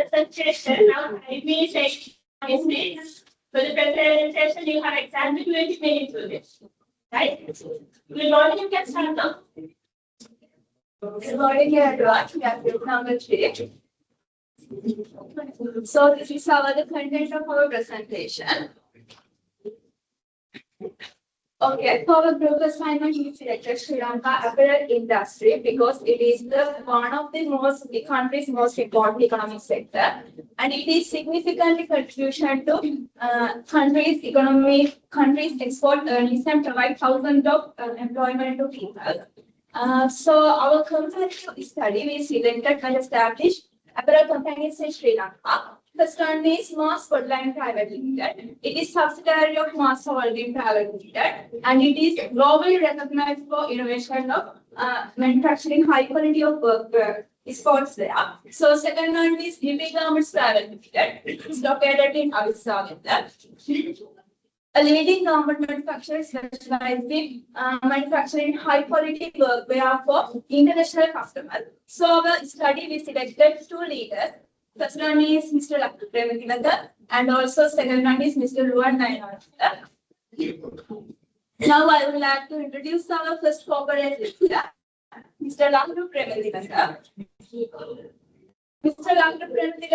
Presentation. Now, I will take 5 minutes. For the presentation, you have exactly 20 minutes to this. Right? Good morning, you can start now. Good morning, everyone. We are group number 3. So this is the content of our presentation. Okay, for our group assignment, we selected Srilanka apparel industry because it is one of the country's most important economic sector, and it is significantly contribution to country's economy, country's export earnings, and provide thousands of employment to people. So our comparative study, we selected and established apparel companies in Sri Lanka. First one is Mars Woodline Private Limited. It is subsidiary of Mars Holding Private Limited, and it is globally recognized for innovation of manufacturing high quality of work sports there. So second one is BB Garments Private Limited. It is located in Avissa. A leading garment manufacturer specialized in manufacturing high quality workwear for international customers. So our study we selected 2 leaders. First one is Mr. Lanka, and also second one is Mr. Ruan Nayananda. Now I would like to introduce our first corporate leader, Mr. Lanka. Mr. Lanka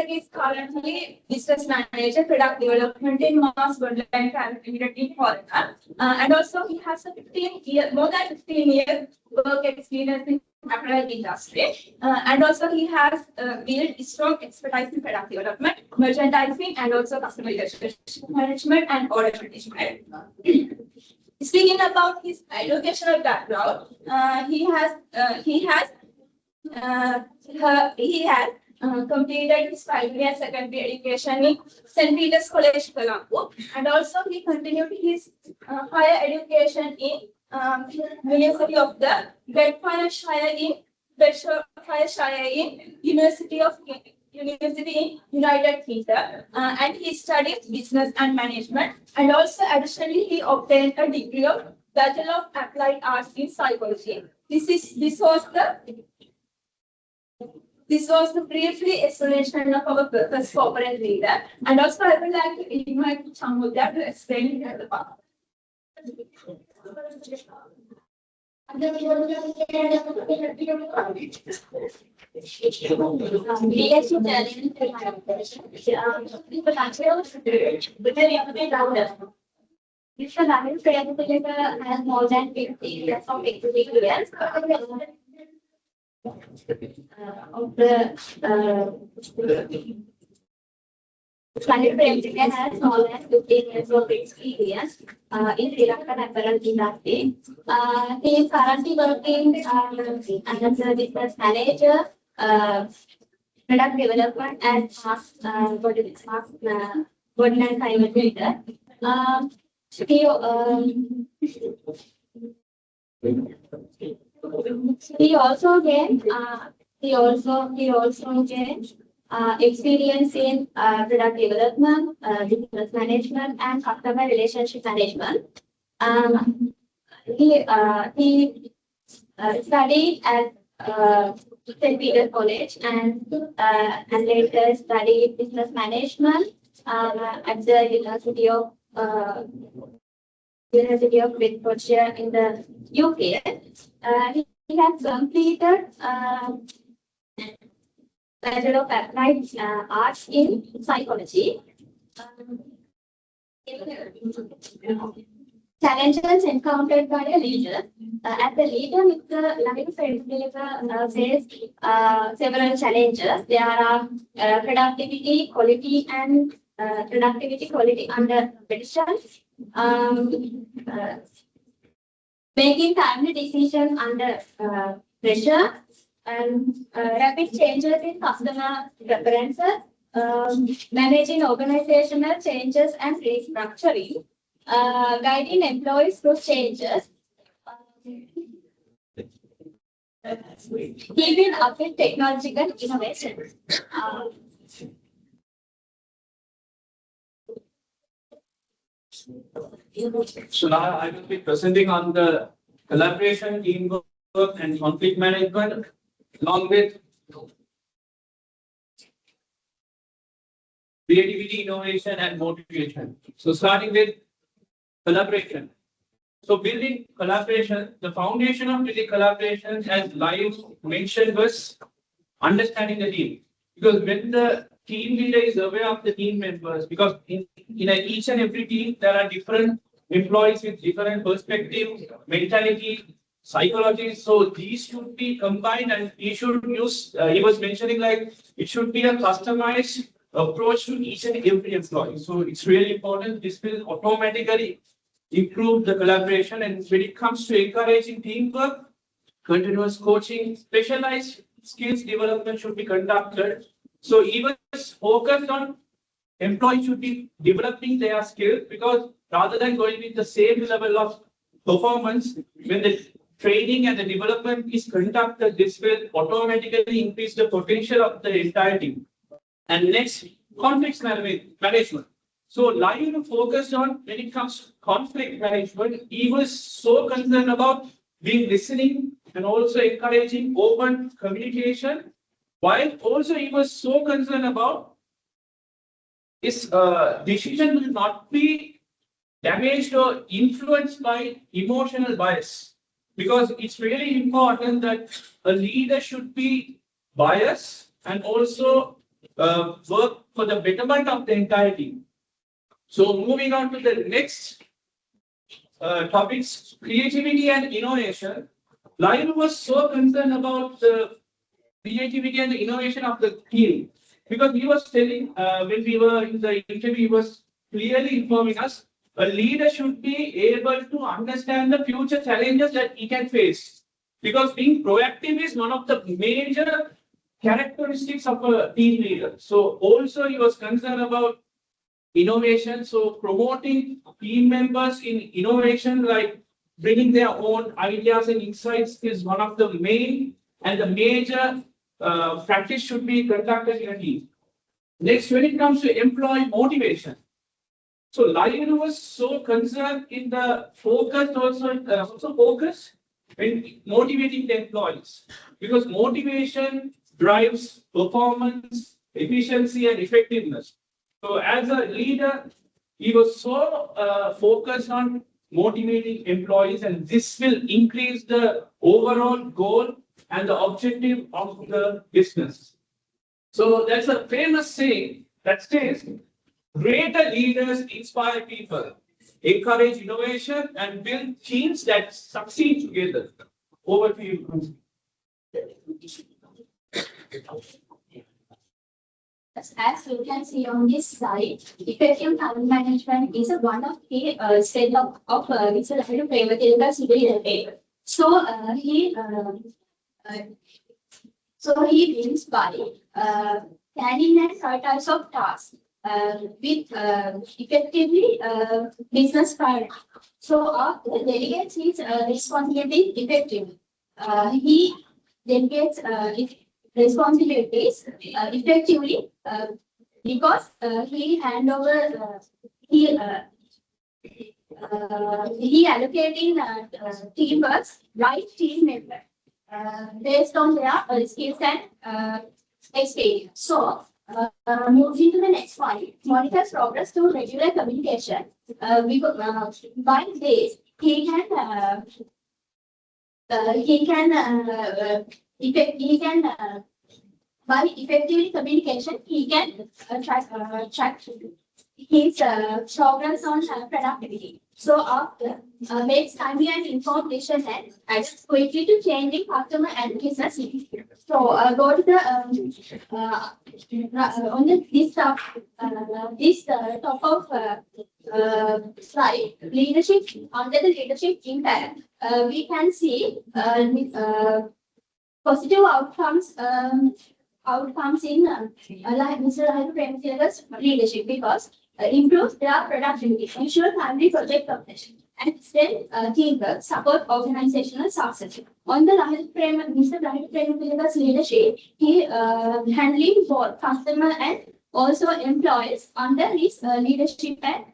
is currently business manager, product development in Mars Woodline Private Limited in Foreign. And also he has a more than 15 years work experience in apparel industry. And also he has built strong expertise in product development, merchandising, and also customer relationship management and order management. Speaking about his educational background, he has completed his primary and secondary education in St. Peter's College, Colombo, and also he continued his higher education in University of the Bedfordshire in University in United Kingdom, and he studied business and management, and also additionally he obtained a degree of Bachelor of Applied Arts in Psychology. This was the briefly explanation of our first corporate leader, and also I would like to invite Chamudya to explain the part. Mr. Lamil has more than 50 years of experience of the has more than 15 years of experience in Sri Lankan apparel industry. He is currently working as a business manager, product development, and Woodland Private Limited. He also gained experience in product development, business management, and customer relationship management. He studied at St. Peter's College and later studied business management at the University of University of Bedfordshire in the UK. He has completed Bachelor of Applied Arts in Psychology. Challenges encountered by a leader. As a leader, Mr. Life faced several challenges. There are productivity, quality, and quality under pressure. Making timely decisions under pressure, and rapid changes in customer preferences, managing organizational changes and restructuring, guiding employees through changes, keeping up with technological innovation. So now I will be presenting on the collaboration, teamwork, and conflict management, along with creativity, innovation, and motivation. So starting with collaboration. So building collaboration, the foundation of building collaboration, as Live mentioned, was understanding the team. Because when the team leader is aware of the team members, because in each and every team, there are different employees with different perspectives, mentality, psychology. So these should be combined, and he should use, he was mentioning like, it should be a customized approach to each and every employee. So it's really important. This will automatically improve the collaboration. And when it comes to encouraging teamwork, continuous coaching, specialized skills development should be conducted. So even focused on employees should be developing their skills, because rather than going with the same level of performance, when the training and the development is conducted, this will automatically increase the potential of the entire team. And next, conflict management. So Lion focused on, when it comes to conflict management, he was so concerned about being listening and also encouraging open communication, while also he was so concerned about his decision will not be damaged or influenced by emotional bias. Because it's really important that a leader should be biased and also work for the betterment of the entire team. So moving on to the next topics, creativity and innovation. Lion was so concerned about the creativity and the innovation of the team, because he was telling, when we were in the interview, he was clearly informing us, a leader should be able to understand the future challenges that he can face. Because being proactive is one of the major characteristics of a team leader. So also he was concerned about innovation. So promoting team members in innovation, like bringing their own ideas and insights, is one of the main and the major practice should be conducted in a team. Next, when it comes to employee motivation. So Lion was so concerned in the focus, also focus in motivating the employees, because motivation drives performance, efficiency, and effectiveness. So as a leader, he was so focused on motivating employees, and this will increase the overall goal and the objective of the business. So that's a famous saying that says, greater leaders inspire people, encourage innovation, and build teams that succeed together. Over to you. As you can see on this slide, effective time management is one of the set of Mr. Prematilka. So he begins by planning and types of tasks with effectively business priority. So delegates his responsibility effectively. He delegates responsibilities effectively because he allocating teamworks right team member based on their skills and experience. So Moving to the next point, monitors progress through regular communication. By this, he can by effective communication, he can track his progress on productivity. So after makes timely and informed decisions and adjusts quickly to changing customer and business needs. So go to the on this top of slide leadership under the leadership impact. We can see positive outcomes in like Mr. Rahul leadership because improves their productivity, ensure timely project completion, and extend teamwork, support organizational success. On the Mr. Rahul Prem's leadership, he handling both customer and also employees under his leadership and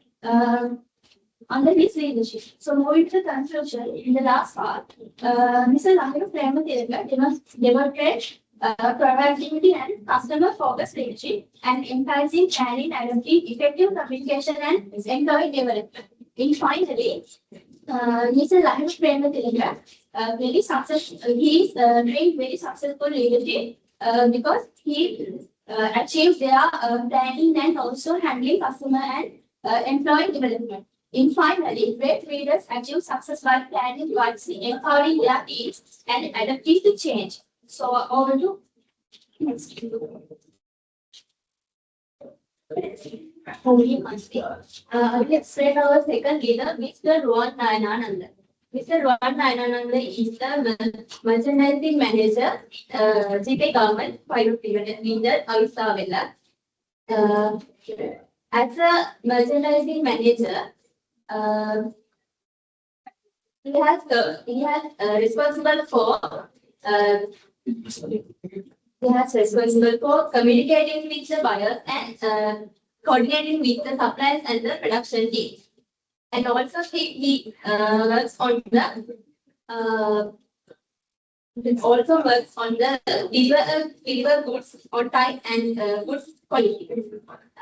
under his leadership. So moving to the conclusion in the last part, Mr. Rahul Prem demonstrates proactivity and customer-focused leadership and encouraging planning, adaptive, effective communication and employee development. And finally, Mr. Rahul Prem very successful. He is doing very successful leadership because he achieved their planning and also handling customer and employee development. In finally, great leaders achieve success by planning wisely, empowering their teams, and adapting to change. So over to next. Let's spread our second leader, Mr. Rohan Nayanananda. Mr. Rohan Nayanananda is the merchandising manager, GP government, private leader, Avisavella. As a merchandising manager, he has responsible for communicating with the buyers and coordinating with the suppliers and the production team. And also he works on the deliver goods on time and good quality.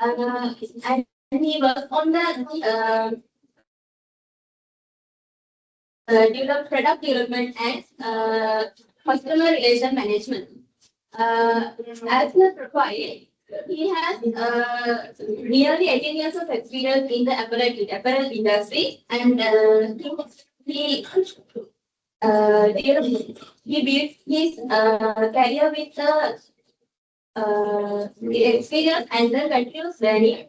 And he works on the product development and customer relation management. As a profile, he has nearly 18 years of experience in the apparel industry, and he built his career with the experience and the continuous learning,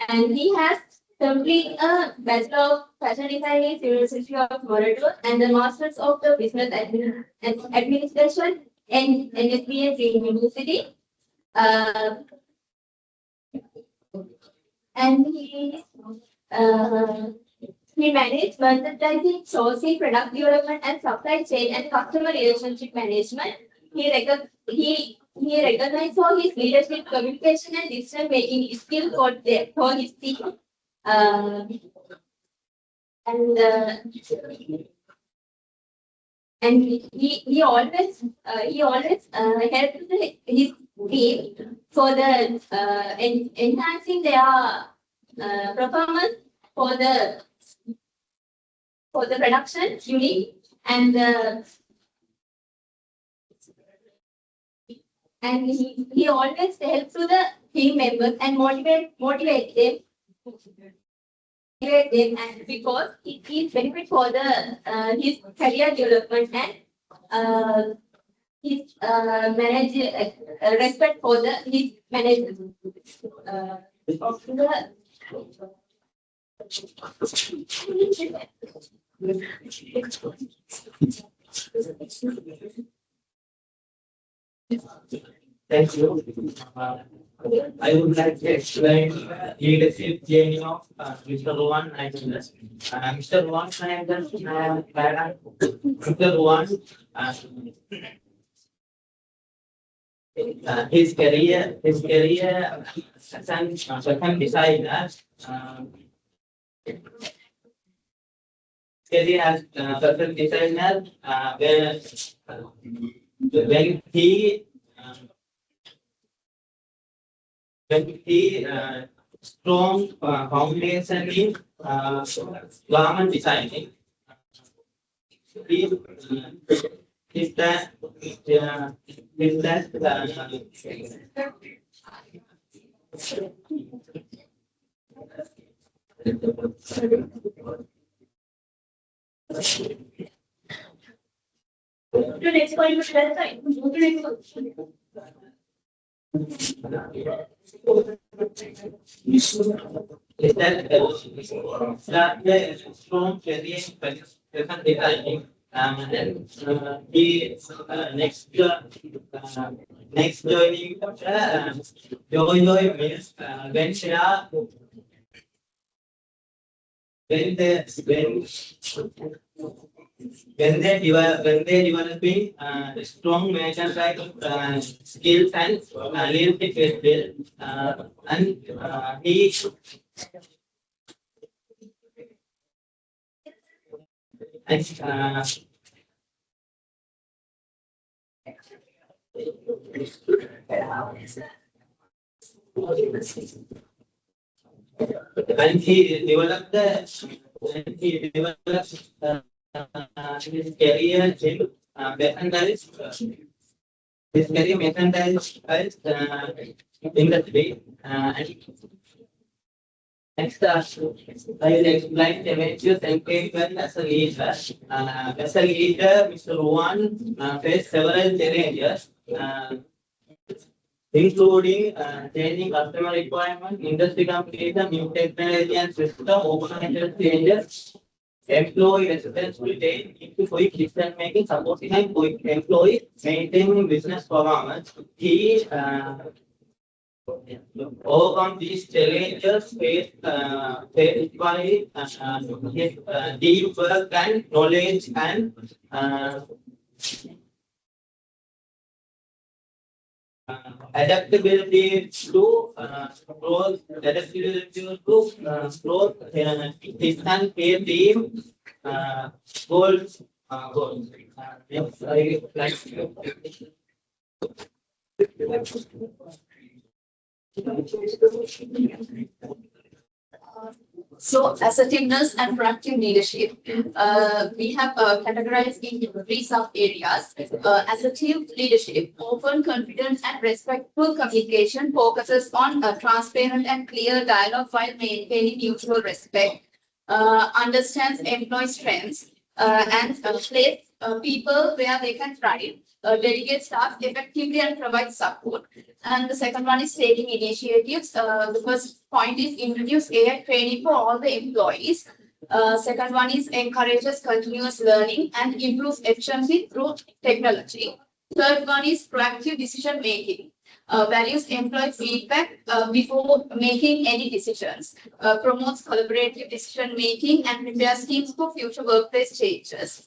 and he has completed a Bachelor of Fashion Design in University of Morador and the Masters of the Business Administration in NSBS University. And he managed merchandising, sourcing, product development, and supply chain and customer relationship management. He recognized for his leadership, communication, and decision making skills for his team. And he always helped his team for the enhancing their performance for the production unit and he always helps to the team members and motivate them. And because it is benefit for the his career development and his respect for his management of the Thank you. I would like to explain leadership journey of Mr. Rohan Nayanananda. Mr. Rohan Nayanananda, Mr. Rohan, his career as an certain designer. Career as certain designer, when he strong foundation in garment designing. Is that To next point, left side. Move to next point. is that the strong career present designing and next joining joy means when share when they developing strong merchandise skills and leadership skills and he and he developed his career in merchandise his career merchandise industry and next, I will explain the virtues and capable as a leader. As a leader, Mr. Rowan faced several challenges, including changing customer requirements, industry competition, new technology and system, organizational changes, employee responsibility, into quick decision making, supporting and quick employee, maintaining business performance. He overcome these challenges faced by his deep work and knowledge and adaptability to growth, his and peer team goals. Yes, I like to. So assertiveness and proactive leadership, we have categorized into three sub areas. Assertive leadership, open, confident, and respectful communication focuses on transparent and clear dialogue while maintaining mutual respect. Understands employee strengths and place people where they can thrive. Delegate staff effectively and provide support. And the second one is taking initiatives. The first point is introduce AI training for all the employees. Second one is encourages continuous learning and improves efficiency through technology. Third one is proactive decision making. Values employee feedback before making any decisions. Promotes collaborative decision making and prepares teams for future workplace changes.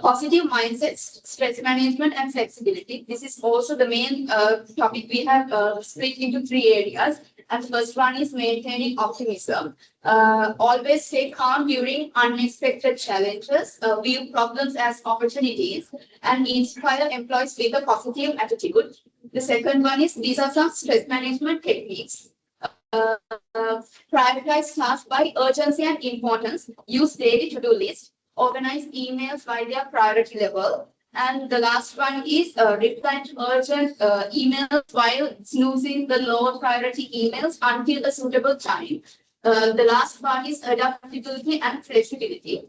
Positive mindset, stress management, and flexibility. This is also the main topic we have split into three areas. And the first one is maintaining optimism. Always stay calm during unexpected challenges, view problems as opportunities, and inspire employees with a positive attitude. The second one is these are some stress management techniques. Prioritize tasks by urgency and importance. Use daily to-do list. Organize emails by their priority level. And the last one is reply to urgent emails while snoozing the lower priority emails until a suitable time. The last part is adaptability and flexibility.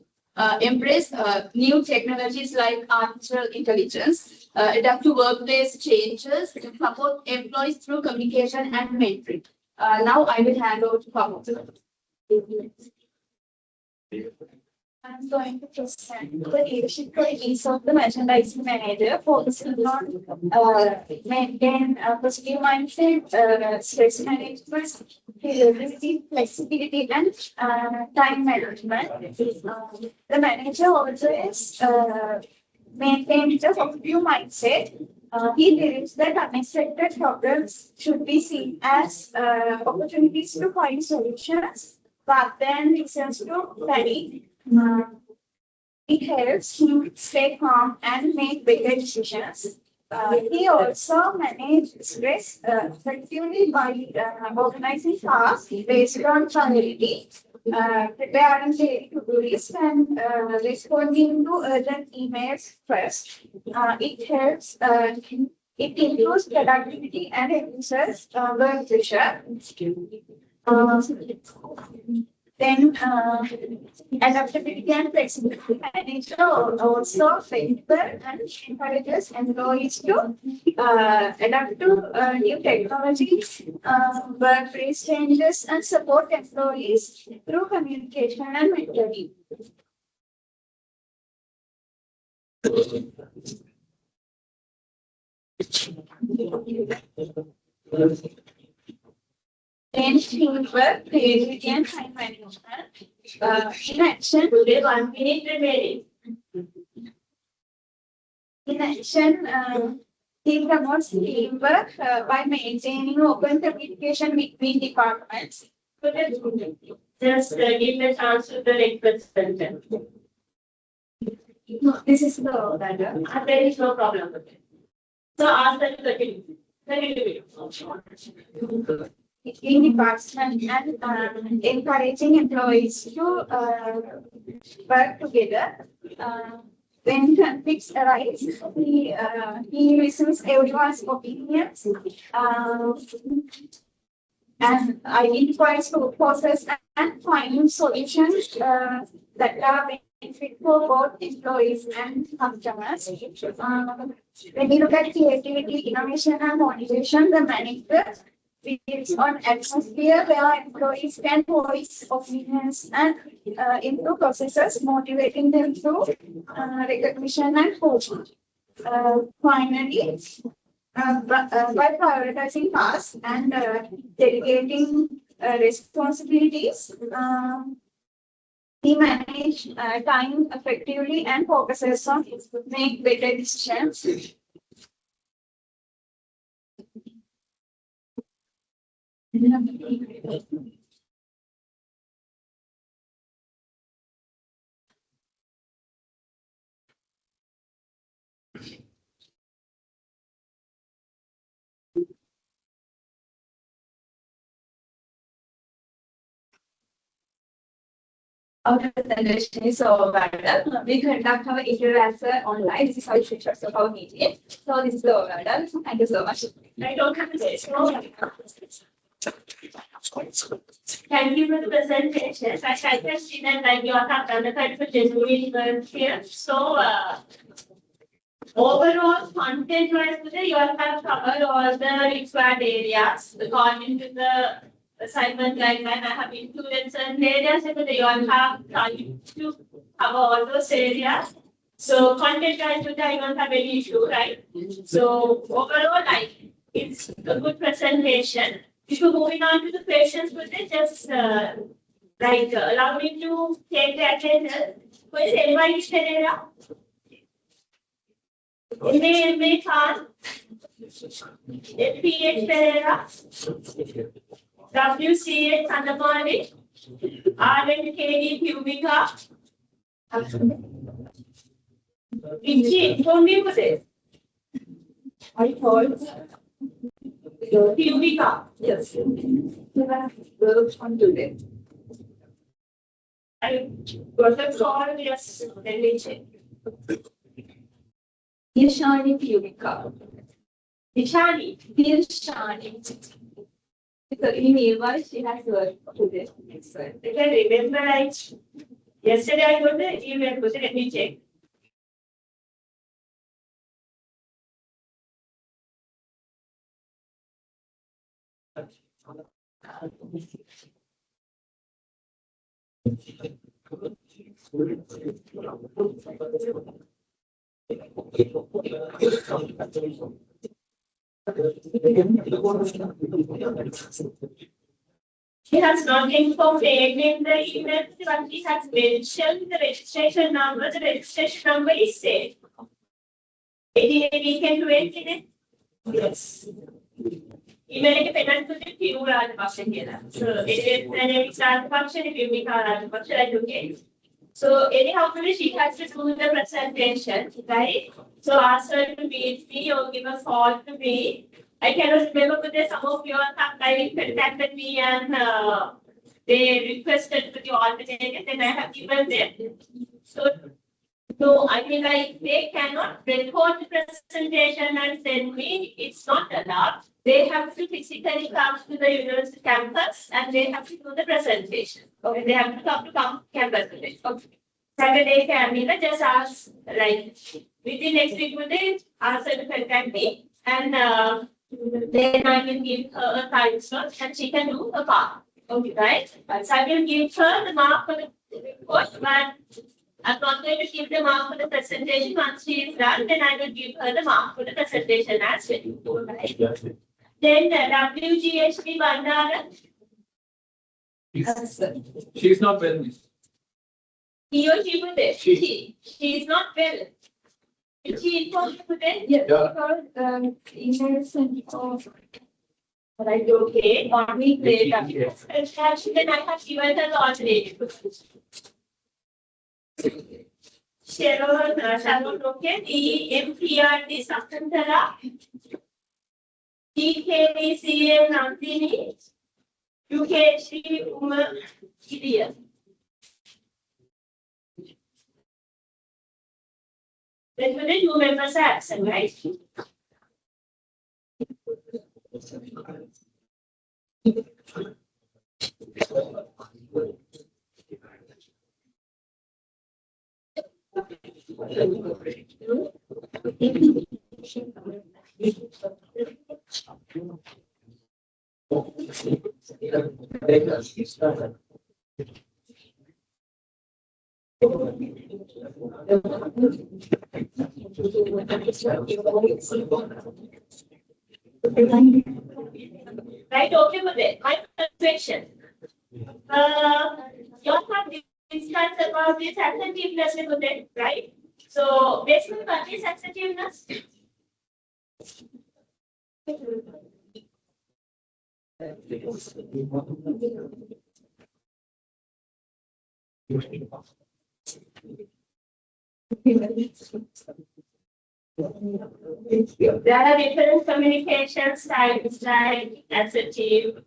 Embrace new technologies like artificial intelligence. Adapt to workplace changes. Support employees through communication and mentoring. Now I will hand over to Pamela. I'm going to present the leadership qualities of the merchandising manager, focusing on maintain a positive mindset, stress management, reliability, flexibility, and time management. The manager always maintains a positive mindset. He believes that unexpected problems should be seen as opportunities to find solutions rather than reasons to panic. It helps him stay calm and make better decisions. He also managed stress effectively by organizing tasks based on priority, preparing daily to-do list, and responding to urgent emails first. It helps. It improves productivity and reduces work pressure. Then adaptability and flexibility manager also flexible and encourages employees to adapt to new technologies, workplace changes, and support employees through communication and mentoring. Then teamwork, creativity, and time management. In action, Today, 1 minute remaining. In addition, he promotes teamwork by maintaining open communication between departments. Just give the chance to the next person. No, this is the order. There is no problem with it. So ask them to continue. Continue. In department and encouraging employees to work together. When conflicts arise, he listens everyone's opinions and identifies root causes and finding solutions that are benefit for both employees and customers. When you look at creativity, innovation, and motivation, the manager builds on atmosphere where employees can voice opinions and improve processes, motivating them through recognition and coaching. Finally, by prioritizing tasks and delegating responsibilities, he manages time effectively and focuses on make better decisions. Our presentation is over. We conduct our interview answer online. This is how it features of our meeting. So this is the order. Thank you so much. I don't have to say. Thank you for the presentation. I can see that like you have done the kind of genuine here. So overall content wise today you all have covered all the required areas according to the assignment guideline. I have included certain areas and you all have tried to cover all those areas. So content wise today I don't have any issue, right? So overall it's a good presentation. Before moving on to the questions, would they just allow me to take the attendance? Who is NY Pereira? MA Khan? FPH Pereira? WCH Sandamani? RNKD Pubika? Vichi, inform me for this. I told. Pubika. Yes. Works on today. I got the call, yes, then we check. Yashani Pubika. Ishani. Yashani. So in meanwhile, she has worked today. Excellent. I can remember like yesterday I got the email, so let me check. He has not informed Amy in the email, but he has mentioned the registration number. The registration number is safe. We can do it. Yes. Email එක පෙන්නන්න පුතේ පිරු රාජපක්ෂ කියලා. So it is an extra function if you make a Rajapaksa, that's okay. So anyhow, she has to do the presentation, right? So ask her to meet me or give a call to me. I cannot remember whether some of you have contacted me and they requested to the alternate and then I have given them. So no, I mean like they cannot record the presentation and send me. It's not allowed. They have to physically come to the university campus and they have to do the presentation. Okay. They have to come to campus today. Okay. Saturday can be just ask like within next week will they ask her to contact me and then I will give her a time slot and she can do a part. Okay, right? So I will give her the mark for the report, but I'm not going to give the mark for the presentation. Once she is done, then I will give her the mark for the presentation as well. Right? Then the WGHD Bandara. She's not well. He or she will there. She is not well. Is she informed today? Yes, because emails and Right, okay. 1 week later. Then I have given her the alternative. Sharon, okay. EMPRD Sakuntala. TKCM Nandini. UKHD Uma Gideon. Then the two members are absent, right? Right, okay with it. My question. You all have discussed about this sensitiveness with it, right? So basically what is sensitiveness? There are different communication styles like assertive,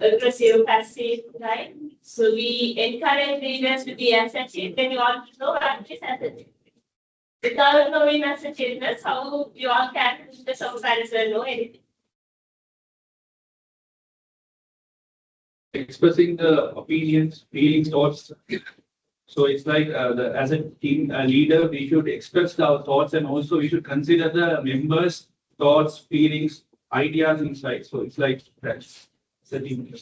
aggressive, passive, right? So we encourage readers to be assertive, then you all know what is assertive. Without knowing assertiveness, how you all can do the comparison, know anything. Expressing the opinions, feelings, thoughts. So it's like as a team leader, we should express our thoughts and also we should consider the members' thoughts, feelings, ideas inside. So it's like that. It's a team.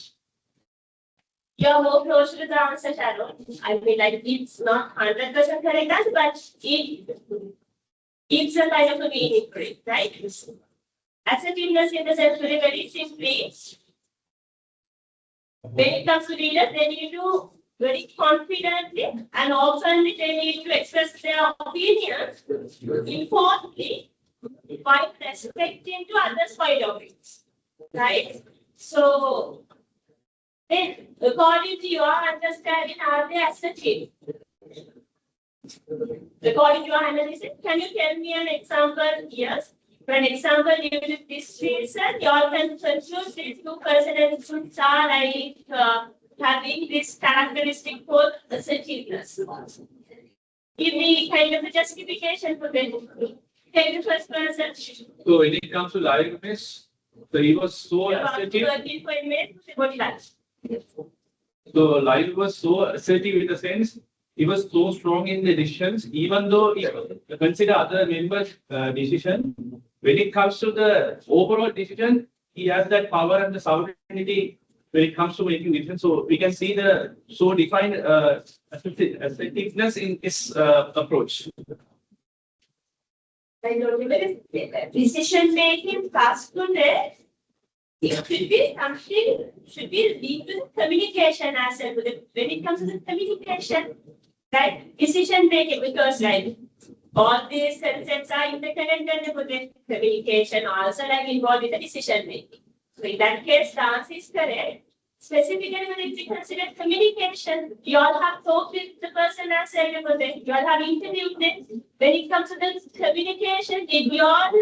You are more close to the answer, Sharon. I mean, like it's not 100% correct, but it's a kind of a meaning for it, right? Assertiveness in the sense very simply. When it comes to readers, they need to very confidently and openly they need to express their opinions informedly by respecting to others' point of view. Right? So then according to your understanding, are they assertive? According to your analysis, can you tell me an example? Yes. For an example, due to this reason, you all can conclude these two personalities are like having this characteristic called assertiveness. Give me kind of a justification for them. Take the first person. So when it comes to liveness, so he was so assertive. So Live was so assertive in the sense he was so strong in the decisions, even though he consider other members' decision. When it comes to the overall decision, he has that power and the sovereignty when it comes to making decisions. So we can see the so defined assertiveness in his approach. Decision making task today, it should be something, should be linked to communication as well. When it comes to the communication, right? Decision making, because right, all these concepts are interconnected with the communication also like involved in the decision making. So in that case, the answer is correct. specifically when it's considered communication, you all have talked with the person as said about it. You all have interviewed them. When it comes to the communication, did you all,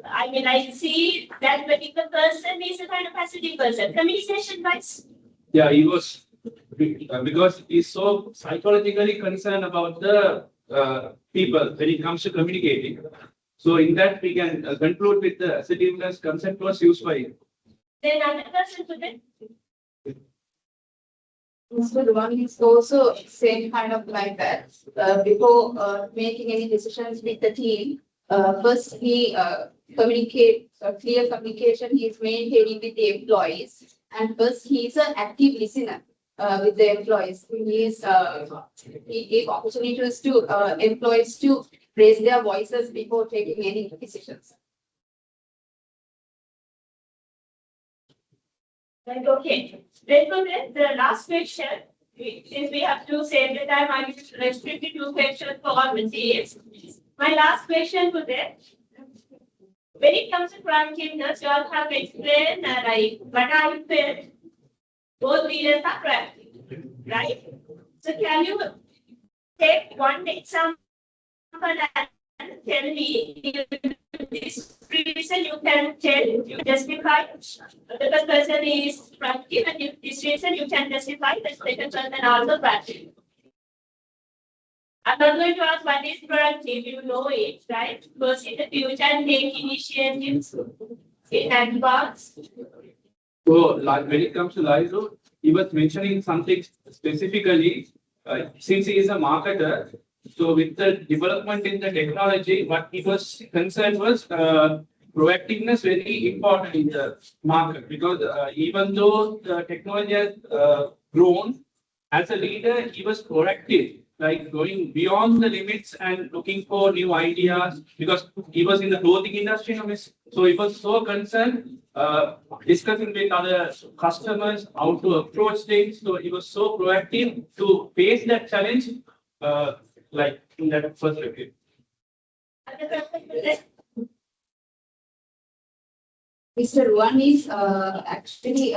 I mean, I see that particular person is a kind of passive person. Communication wise. Yeah, he was because he's so psychologically concerned about the people when it comes to communicating. So in that we can conclude with the assertiveness concept was used by him. Then another person to them. So the one is also same kind of like that. Before making any decisions with the team, first he communicate clear communication. He is maintaining with the employees, and first he is an active listener with the employees. He gave opportunities to employees to raise their voices before taking any decisions. Like, okay. Then for the last question, since we have to save the time, I will restrict it to questions for all the teams. My last question for that. When it comes to proactiveness, you all have explained like what I felt. Both leaders are proactive, right? So can you take one example and tell me this reason you can tell, you justify that the person is proactive, and if this reason you can justify that second person also proactive. I'm not going to ask what is proactive, you know it, right? Because in the future and take initiatives in advance. So like, when it comes to Lizo, he was mentioning something specifically, since he is a marketer. So with the development in the technology, what he was concerned was proactiveness very important in the market, because even though the technology has grown, as a leader, he was proactive, like going beyond the limits and looking for new ideas, because he was in the clothing industry. So he was so concerned, discussing with other customers how to approach things. So he was so proactive to face that challenge. Like in that perspective. Mr. One is actually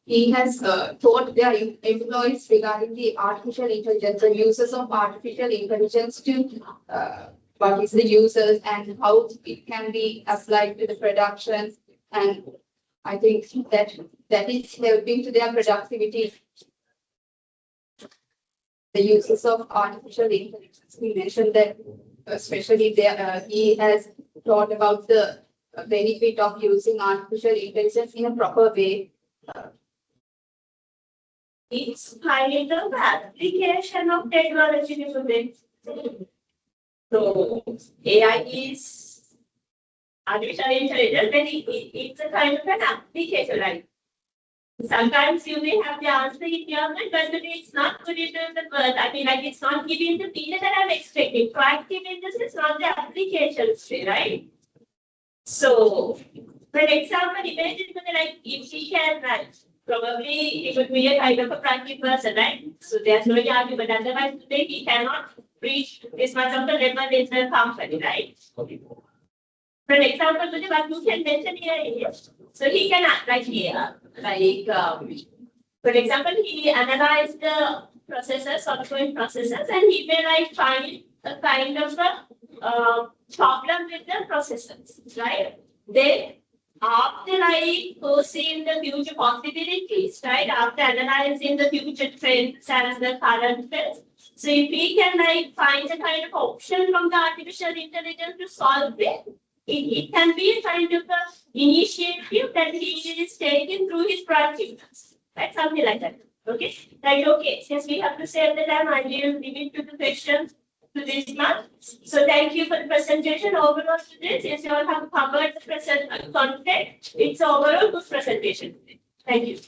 he has taught their employees regarding the artificial intelligence, the uses of artificial intelligence to what is the users and how it can be applied to the production. And I think that is helping to their productivity. The uses of artificial intelligence. We mentioned that especially there, he has taught about the benefit of using artificial intelligence in a proper way. It's kind of application of technology to this. So AI is artificial intelligence, but it's a kind of an application, right? Sometimes you may have the answer in your mind, but it's not put into the word. I mean, like it's not giving the feeling that I'm expecting. Proactive in this is not the application, right? So, for example, imagine like if she can write, probably it would be a kind of a proactive person, right? So there's no argument, but otherwise today he cannot reach this much of the level in the company, right? For example, what you can mention here is, so he can like here, like, for example, he analyzed the processes, ongoing processes, and he may like find a kind of a problem with the processes, right? Then after like foreseeing the future possibilities, right? After analyzing the future trends and the current trends, so if we can like find a kind of option from the artificial intelligence to solve it, it can be a kind of a initiative that he is taking through his proactiveness, right? Something like that. Okay, like okay, since we have to save the time, I will leave it to the questions to this month. So thank you for the presentation. Overall today, since you all have covered the present content, it's overall good presentation. Thank you.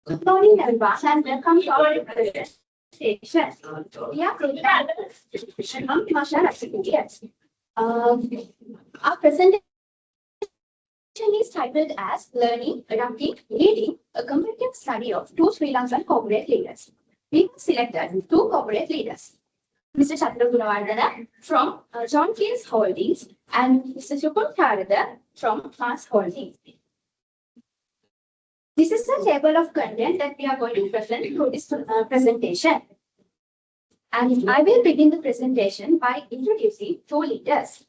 Good morning, everyone, and welcome to our presentation. We are from commercial activities. Our presentation is titled as Learning, Adapting, Leading, a comparative study of two Sri Lankan corporate leaders. We have selected two corporate leaders, Mr. Chandra Gunawardena from John Keys Holdings and Mr. Shukun Tharada from Mars Holdings. This is the table of content that we are going to present through this presentation. And I will begin the presentation by introducing two leaders.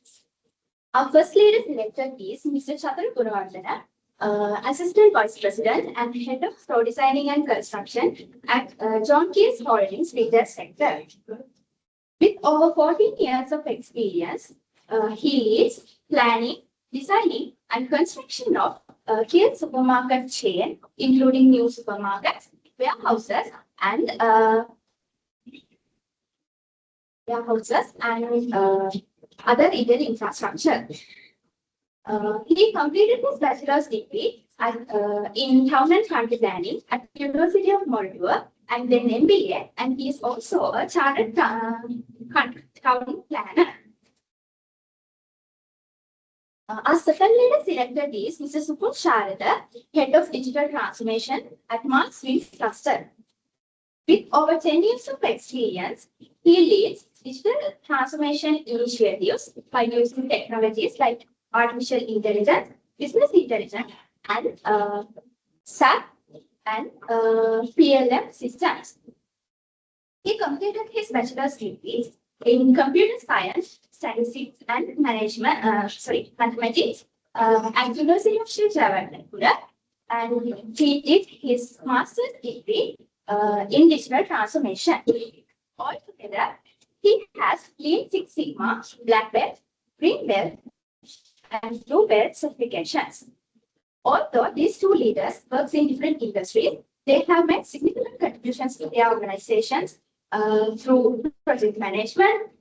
Our first leader selected is Mr. Chandra Gunawardena, Assistant Vice President and Head of Store Designing and Construction at John Keys Holdings Retail Sector. With over 14 years of experience, he leads planning, designing, and construction of Keys supermarket chain, including new supermarkets, warehouses, and other retail infrastructure. He completed his bachelor's degree in Town and Country Planning at the University of Moldova, and then MBA, and he is also a chartered town planner. Our second leader selected is Mr. Supun Sharada, Head of Digital Transformation at Mark Swings Cluster. With over 10 years of experience, he leads digital transformation initiatives by using technologies like artificial intelligence, business intelligence, and SAP and PLM systems. He completed his bachelor's degree in computer science, statistics, and mathematics at University of Sri Lanka, and he did his master's degree in digital transformation. Altogether, he has Lean Six Sigma, Black Belt, Green Belt, and through BED certifications. Although these two leaders work in different industries, they have made significant contributions to their organizations through project management,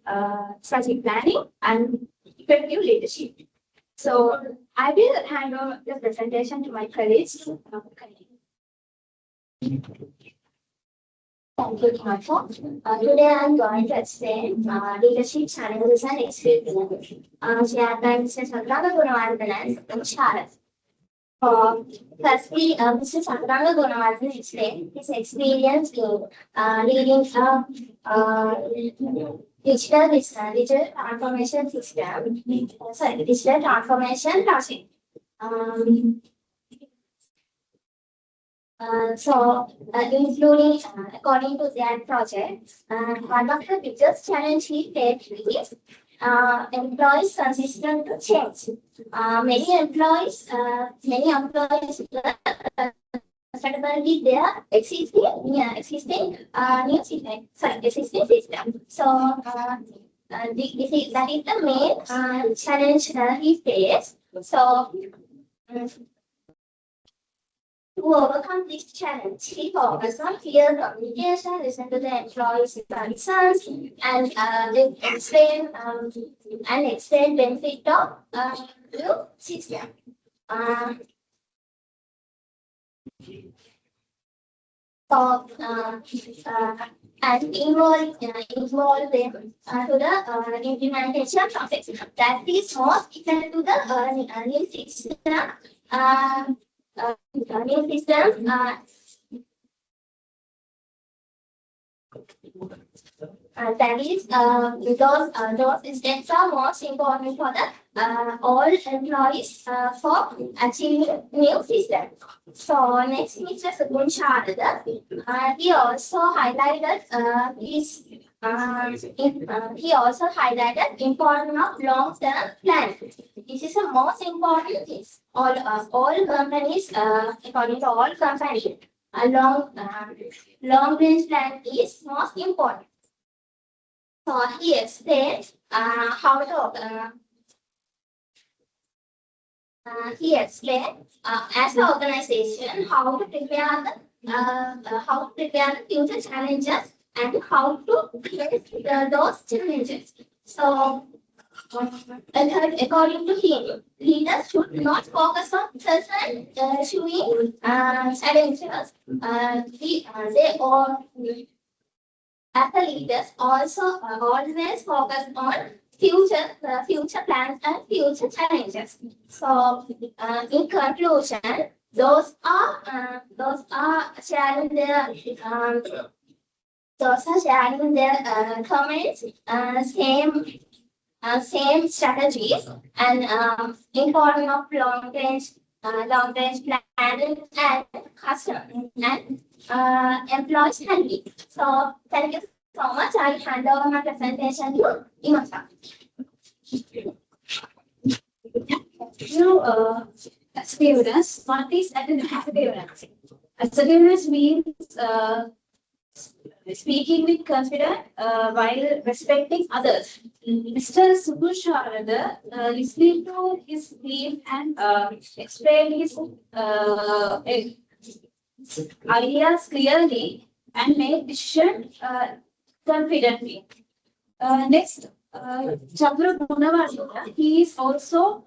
strategic planning, and effective leadership. So I will hand over the presentation to my colleagues. Thank you, Martha. Today I'm going to explain leadership challenges and experiences. Shared by Mr. Sagrada Gunawardhan and Sharat. Firstly, Mr. Sagrada Gunawardhan explained his experience in leading digital transformation system. Digital transformation project. Including according to that project, one of the biggest challenge he faced is employees consistent to change. Many employees comfortable with their existing system. So that is the main challenge he faced. So to overcome this challenge, he focused on clear communication, listen to the employees' concerns, and explain benefit of new system. And involve them to the implementation process. That is most important to the new system. New system. That is those steps are most important for the all employees for achieving new system. So next, Mr. Sugun Sharada, he also highlighted importance of long-term planning. This is the most important thing. All companies, according to all companies, a long-range plan is most important. So he explained how to. He explained as an organization how to prepare the future challenges and how to face those challenges. So, according to him, leaders should not focus on certain challenges. They all, as the leaders, also always focus on future plans and future challenges. So, in conclusion, those are sharing their comments, same strategies, and importance of long-range planning and customer and employees handling. So, thank you so much. I hand over my presentation to Imasa. Assertiveness. What is assertiveness? Assertiveness means speaking with confidence while respecting others. Mr. Sugun Sharada listening to his team and explain his ideas clearly and make decisions confidently. Next, Chandra Gunawardhan, he is also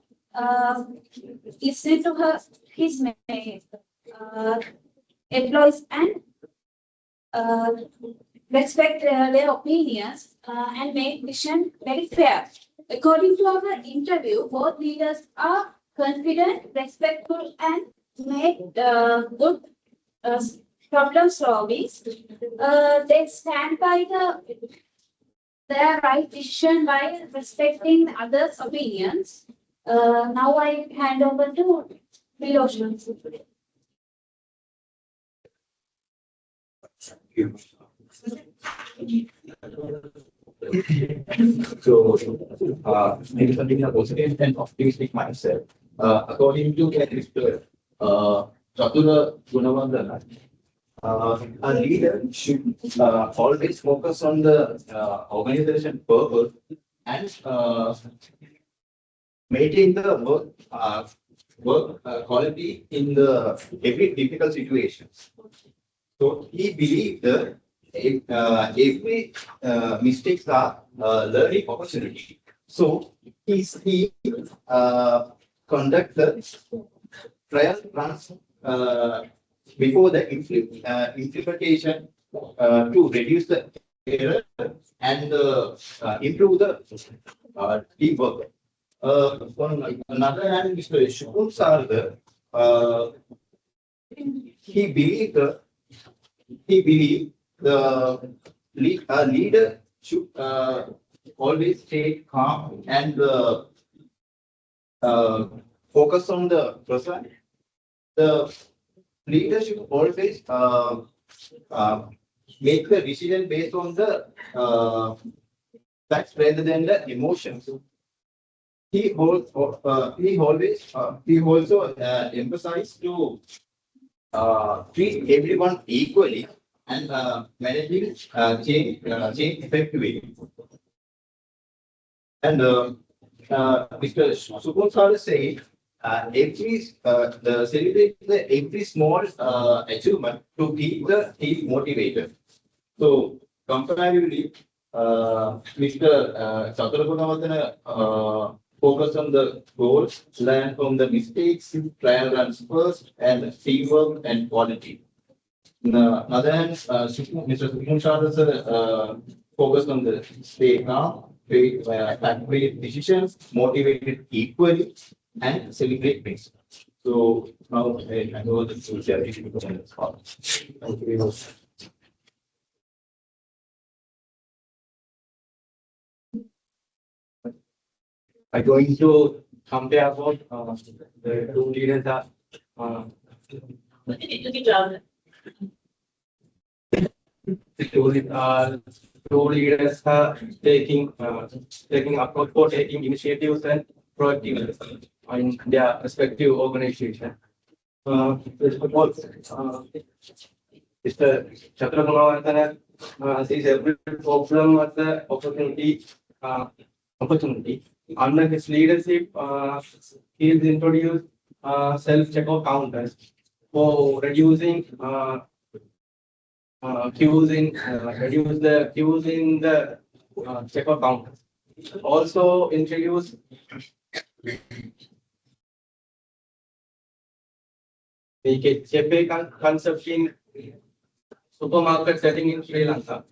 listening to his employees and respect their opinions and make decisions very fair. According to our interview, both leaders are confident, respectful, and make good problem solving. They stand by their right decision by respecting others' opinions. Now I hand over to Miloshan. So, maybe something a positive and optimistic mindset. According to Mr. Chatura Gunawardhan, a leader should always focus on the organization purpose and maintain the work quality in the every difficult situations. So he believed that every mistakes are learning opportunity. So he conduct the trial runs before the implementation to reduce the error and improve the teamwork. On another hand, Mr. Shukun Sarda, he believed the leader should always stay calm and focus on the present. The leader should always make the decision based on the facts rather than the emotions. He also emphasized to treat everyone equally and managing change effectively. And Mr. Supun Sir said, celebrate every small achievement to keep the team motivated. So comparatively, Mr. Chakragunawardena focus on the goals, learn from the mistakes, trial runs first, and teamwork and quality. On the other hand, Mr. Supun Sir focused on the stay calm, make decisions, motivated equally, and celebrate things. So now I know the future. Thank you very much. I'm going to compare about the two leaders that two leaders are taking approach for taking initiatives and proactive in their respective organization. Mr. Chakragunawardena sees every problem as the opportunity. Under his leadership, he has introduced self-checkout counters for reducing queues in reduce the queues in the checkout counters. Also introduced the cafe concept in supermarket setting in Sri Lanka.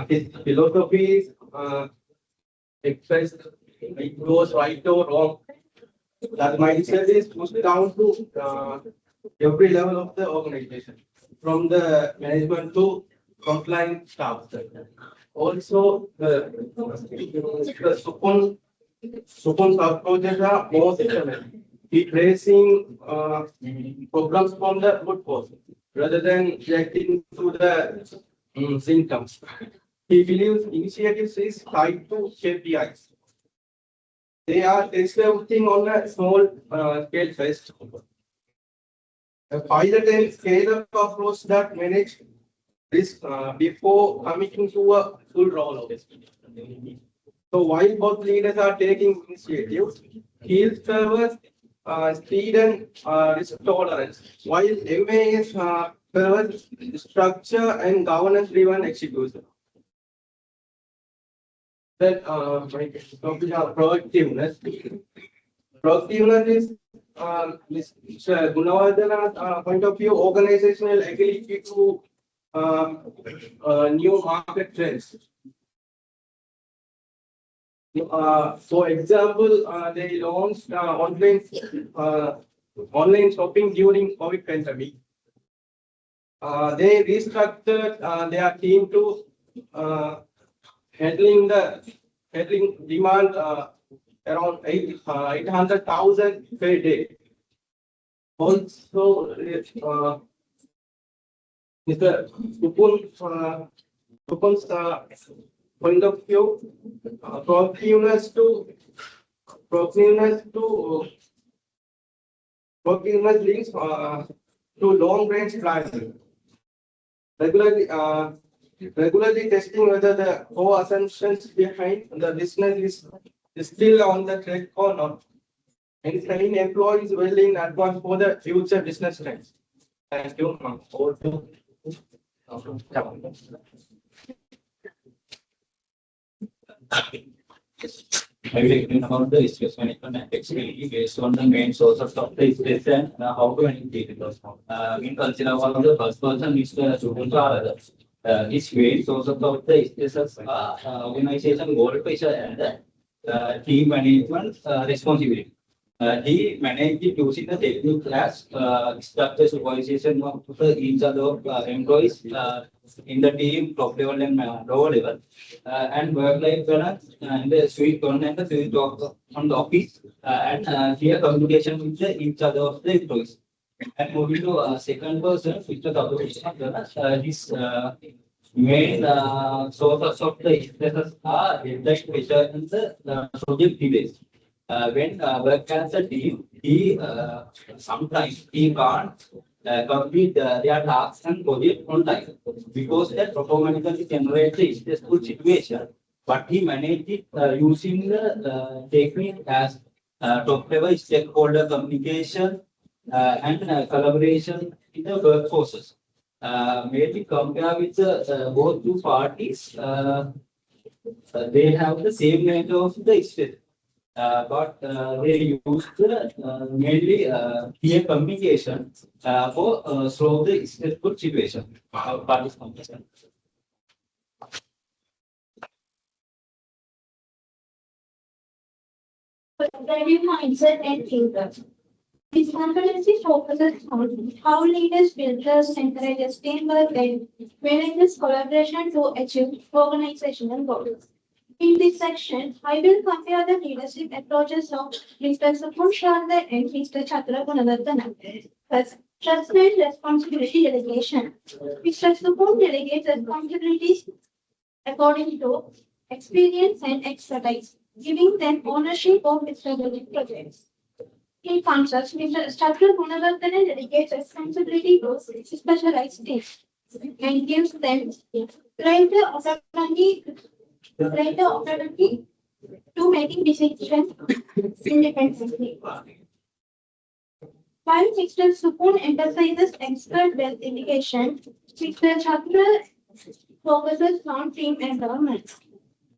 His philosophy is expressed, it goes right or wrong. That mindset is pushed down to every level of the organization, from the management to frontline staff. Also, the Supun's approaches are more systematic. He tracing problems from the root cause rather than reacting to the symptoms. He believes initiatives is tied to KPIs. They are testing on a small scale first. A pilot and scale-up approach that manage risk before committing to a full rollout. So while both leaders are taking initiatives, he favors speed and risk tolerance, while MAS favors structure and governance-driven execution. Then proactiveness. Proactiveness is Mr. Gunawardena's point of view, organizational ability to new market trends. For example, they launched online shopping during COVID pandemic. They restructured their team to handling demand around 800,000 per day. Also, Mr. Supun's point of view, proactiveness links to long-range planning. Regularly testing whether the core assumptions behind the business still on the track or not? And train employees well in advance for the future business trends. Thank you. Over to- I will explain about the stress management and flexibility based on the main sources of the stress and how to manage it. In consider one of the first person is the student or its main sources of the stresses are organization goal pressure and team management responsibility. He managed it using the technique as structure supervision of each other employees in the team, top level and lower level, and work-life balance and the suite on and the suite on the office and clear communication with each other of the employees. And moving to second person, which is his main sources of the stresses are deadline pressure and the project delays. When work as a team, he sometimes he can't complete their tasks and project on time because that automatically generates a stressful situation. But he managed it using the technique as top level stakeholder communication and collaboration in the workforces. Maybe compare with both two parties, they have the same nature of the stress. But they use the mainly clear communication for solve the stressful situation. Participation. Value mindset and thinker. This competency focuses on how leaders build trust, encourages teamwork, and manages collaboration to achieve organizational goals. In this section, I will compare the leadership approaches of Mr. Supun Sharda and Mr. Chakra Gunavardhana. First, trust and responsibility delegation. Mr. Supun delegates responsibilities according to experience and expertise, giving them ownership of strategic projects. In contrast, Mr. Chakra Gunavardhana delegates responsibility to specialized teams and gives them greater autonomy to making decisions independently. While Mr. Supun emphasizes expert wealth indication, Mr. Chakra focuses on team empowerment,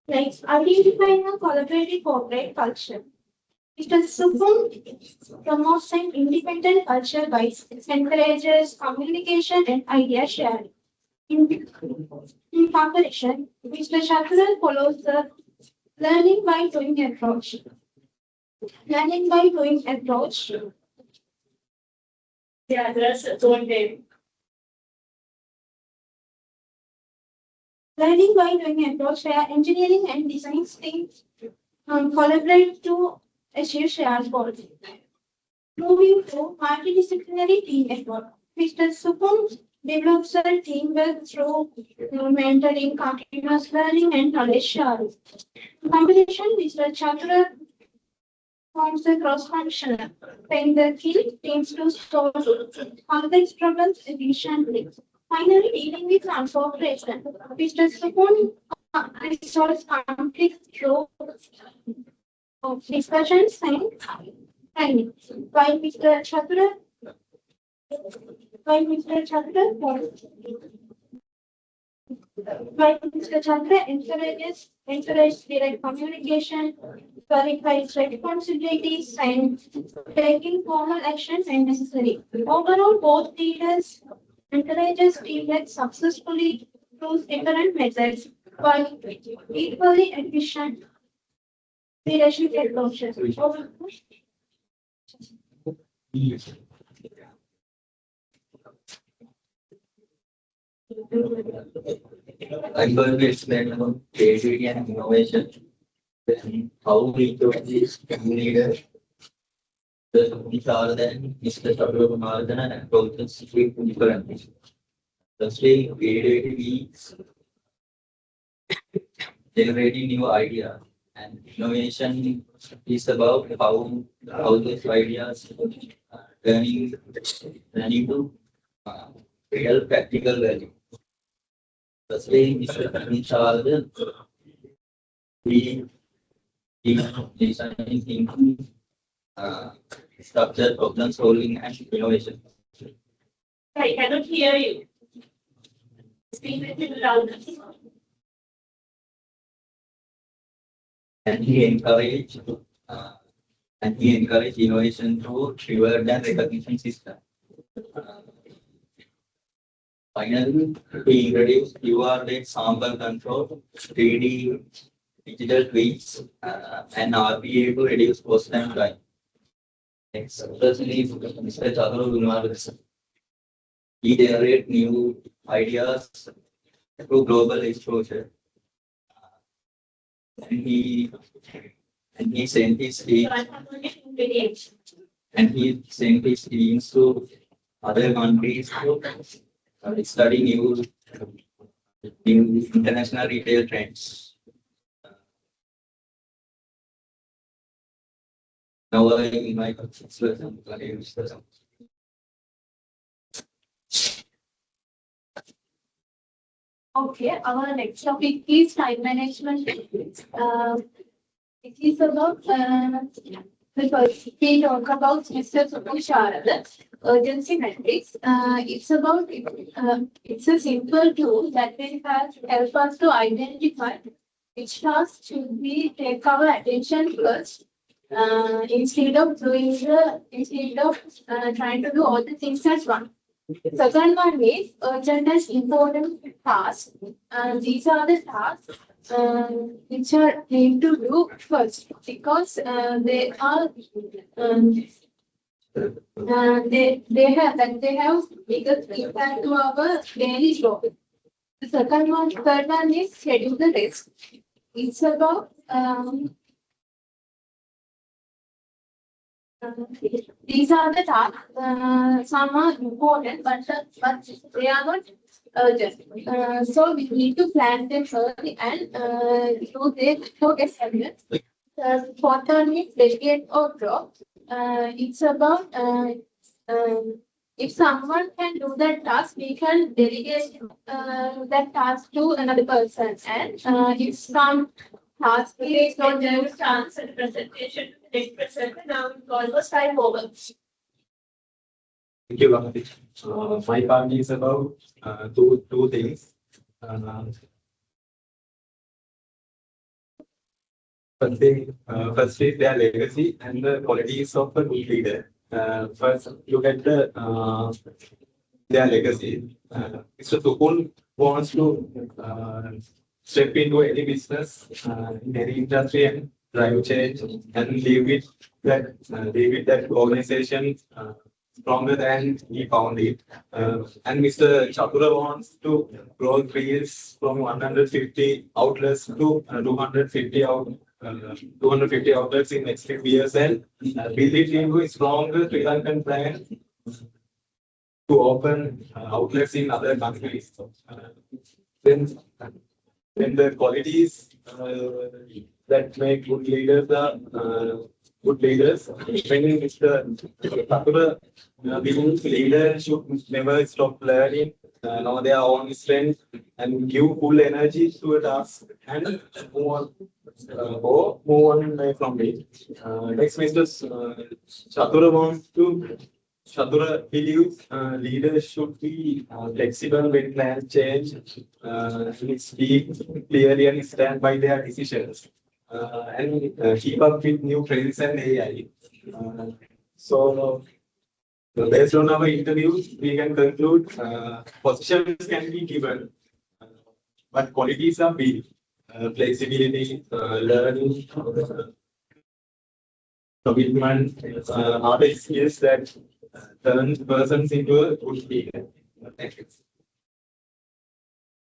like identifying a collaborative corporate culture. Mr. Supun promotes an independent culture by encourages communication and idea sharing. In comparison, Mr. Chakra follows the learning by doing approach. Learning by doing approach. Yeah, that's one day. Learning by doing approach where engineering and design teams collaborate to achieve shared goals. Moving to multidisciplinary team effort. Mr. Supun develops a teamwork through mentoring, continuous learning, and knowledge sharing. In combination, Mr. Chakra forms a cross-functional, paying the key teams to solve complex problems efficiently. Finally, dealing with transformation, Mr. Supun resolves conflicts through discussions and training, while Mr. Chakra encourages direct communication, clarifies responsibilities, and taking formal action when necessary. Overall, both leaders encourages teamwork successfully through different methods, while equally efficient leadership approaches. I'm going to explain about creativity and innovation. Then how we do this leader. These are then Mr. Chakra and approaches with different. Firstly, creativity is generating new ideas, and innovation is about how those ideas turning into real practical value. Firstly, Mr. Charles, we Design structure, problem solving, and innovation. I cannot hear you. Speak a little louder. And he encouraged innovation through reward and recognition system. Finally, we introduced QR-based sample control, 3D digital tweaks, and RPA to reduce cost and time. Next person is Mr. Chandra. He generate new ideas through global exposure. And he sent his teams to other countries to study new international retail trends. Now I invite Mr. Okay, our next topic is time management. It is about because we talk about Mr. Sharad, urgency metrics. It's about it's a simple tool that will help us to identify which tasks should we take our attention first. Instead of trying to do all the things at once. Second one is urgent and important tasks. These are the tasks which are need to do first because they are they have biggest impact to our daily job. The third one is schedule the rest. It's about these are the tasks. Some are important, but they are not urgent. So we need to plan them early and do their focus areas. Fourth one is delegate or drop. It's about if someone can do that task, we can delegate that task to another person. And if some task is not There was answer the presentation to the next presenter. Now it's almost time over. Thank you, Bhavati. My part is about two things. First is their legacy and the qualities of a good leader. First, look at their legacy. Mr. Tukul wants to step into any business, in any industry and drive change and leave it that organization stronger than he found it. And Mr. Chatura wants to grow fields from 150 outlets to 250 outlets in next 5 years and build it into a stronger Sri Lankan plan to open outlets in other countries. Then the qualities that make good leaders are good leaders. When Mr. Thakur believes leaders should never stop learning, know their own strength, and give full energy to a task and move on away from it. Next, Mr. Chatura believes leaders should be flexible when plans change, speak clearly and stand by their decisions, and keep up with new trends and AI. So, based on our interviews, we can conclude positions can be given, but qualities are built. Flexibility, learning, commitment are the skills that turn persons into a good leader. Thank you.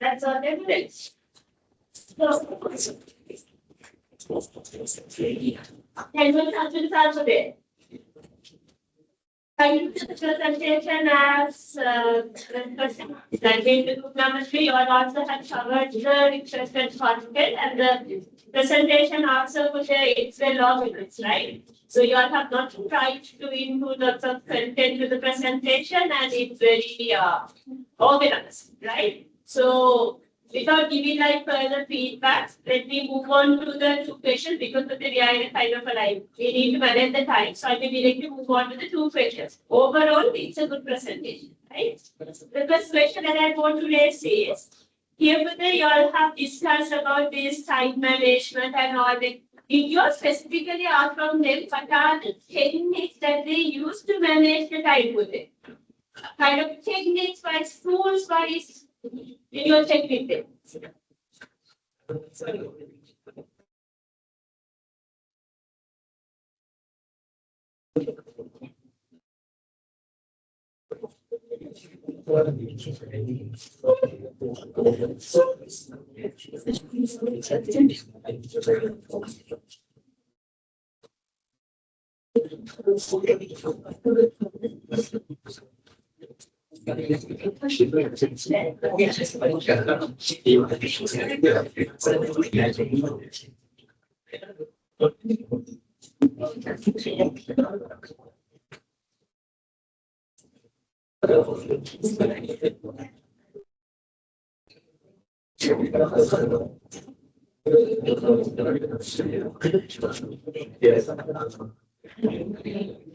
That's all evidence. Can we come to the alphabet? Thank you to the presentation as that in the group number 3, you also have covered the requested content and the presentation also put it's a long minutes, right? So you all have not tried to include lots of content to the presentation and it's very organized, right? So without giving like further feedbacks, let me move on to the two questions because of the AI kind of a like we need to manage the time. So I will directly move on to the two questions. Overall, it's a good presentation, right? The first question that I want to raise is here today you all have discussed about this time management and all that. Did you specifically ask from them what are the techniques that they use to manage the time with it? Kind of techniques wise, tools wise, did you check with them?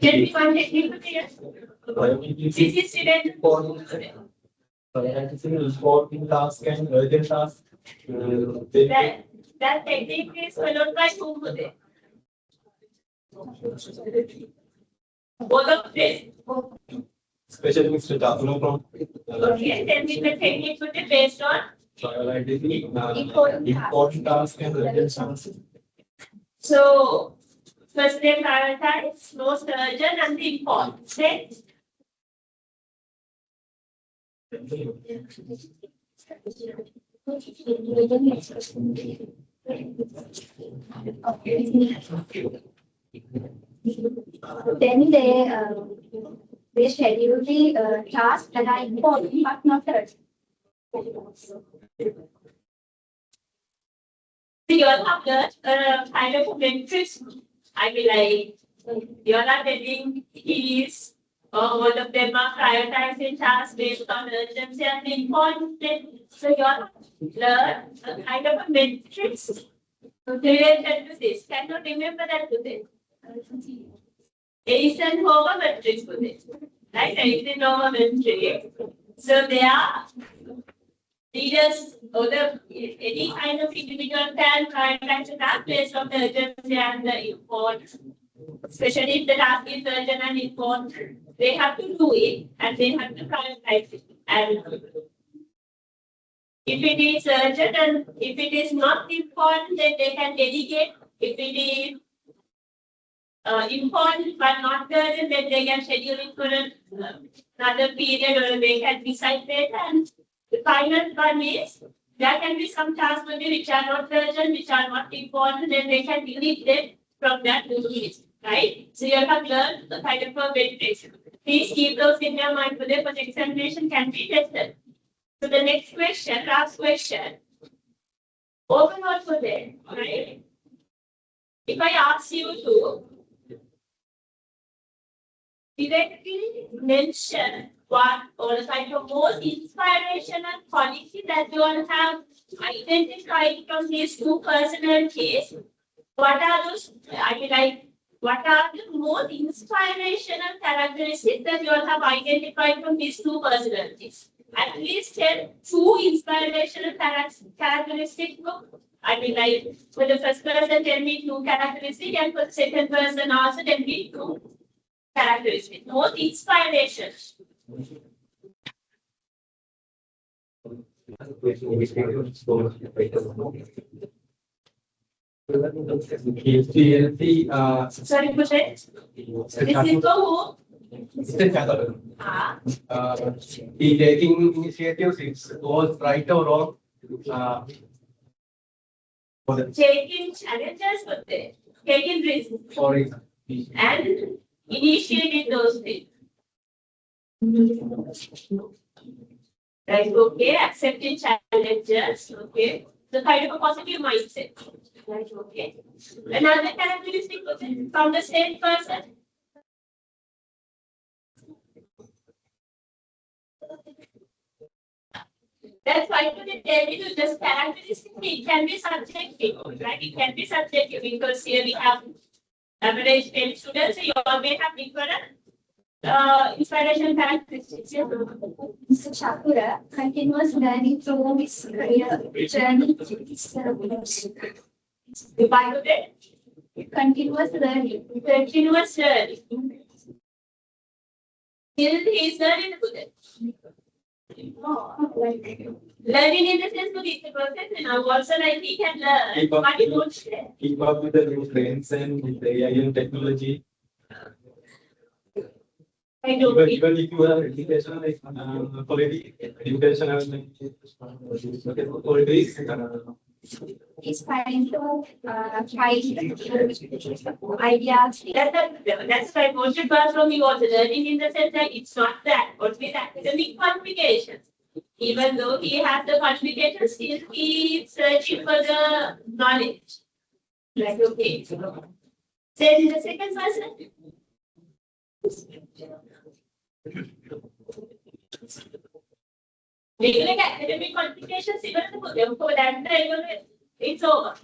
Can we find technique here? This is related Important task and urgent task. that technique is followed by whom today? Both of them. Especially Mr. Takuno from. Okay, then the technique would be based on Important task and urgent task. so first they prioritize most urgent and the important. Next. Then they schedule the tasks that are important but not urgent. So you all have learned kind of metrics. I mean, like you all are telling is all of them are prioritizing tasks based on urgency and importance. So you all learn a kind of a matrix related to this. Can you remember that today? Eisenhower matrix today. Right? Eisenhower matrix. So they are leaders or the any kind of individual can prioritize a task based on the urgency and the importance. Especially if the task is urgent and important, they have to do it and they have to prioritize it. And if it is urgent and if it is not important, then they can delegate. If it is important but not urgent, then they can schedule it for another period or they can decide that. And the final one is there can be some tasks which are not urgent, which are not important, and they can delete them from that list, right? So you have learned the kind of a matrix. Please keep those in your mind today for the examination can be tested. So the next question, last question. Overall today, right? If I ask you to directly mention what or the kind of most inspirational quality that you all have identified from these two personalities, what are those? I mean, like, what are the most inspirational characteristics that you all have identified from these two personalities? At least tell two inspirational characteristics. I mean, like, for the first person, tell me two characteristics, and for the second person, also tell me two characteristics. Most inspiration. Sorry, push it. This is for who? He taking initiatives, it goes right or wrong. Taking challenges for them, taking risks, Sorry. and initiating those things. Right, okay, accepting challenges, okay. The kind of a positive mindset. Right, okay. Another characteristic from the same person. That's why to tell you just characteristic, it can be subjective, right? It can be subjective because here we have average 10 students, so you all may have different inspiration characteristics. Yeah. Mr. Chakura, continuous learning through his career journey is By the way, continuous learning. continuous learning. Still he is learning to that. Learning in the sense that it's a process and also like he can learn, but he won't share. Keep up with the new trends and with the AI and technology. I don't Even, think. even if you have education like quality education qualities, Is trying to try ideas. That's why motion classroom he was learning in the sense that it's not that, but with academic qualifications. Even though he has the qualifications, still he is searching for the knowledge. Like, okay. Say the second person. Regular academic qualifications, even for them, for that time, it's over.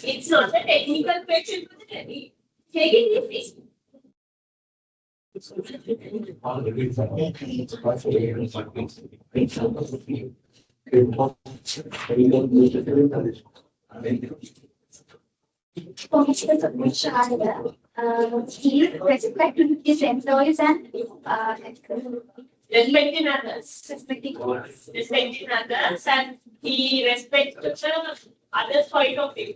It's not a technical question for the take it easy. For Mr. Chakura, he respected his employees and Respecting others. respecting Respecting others and he respects the others' point of view.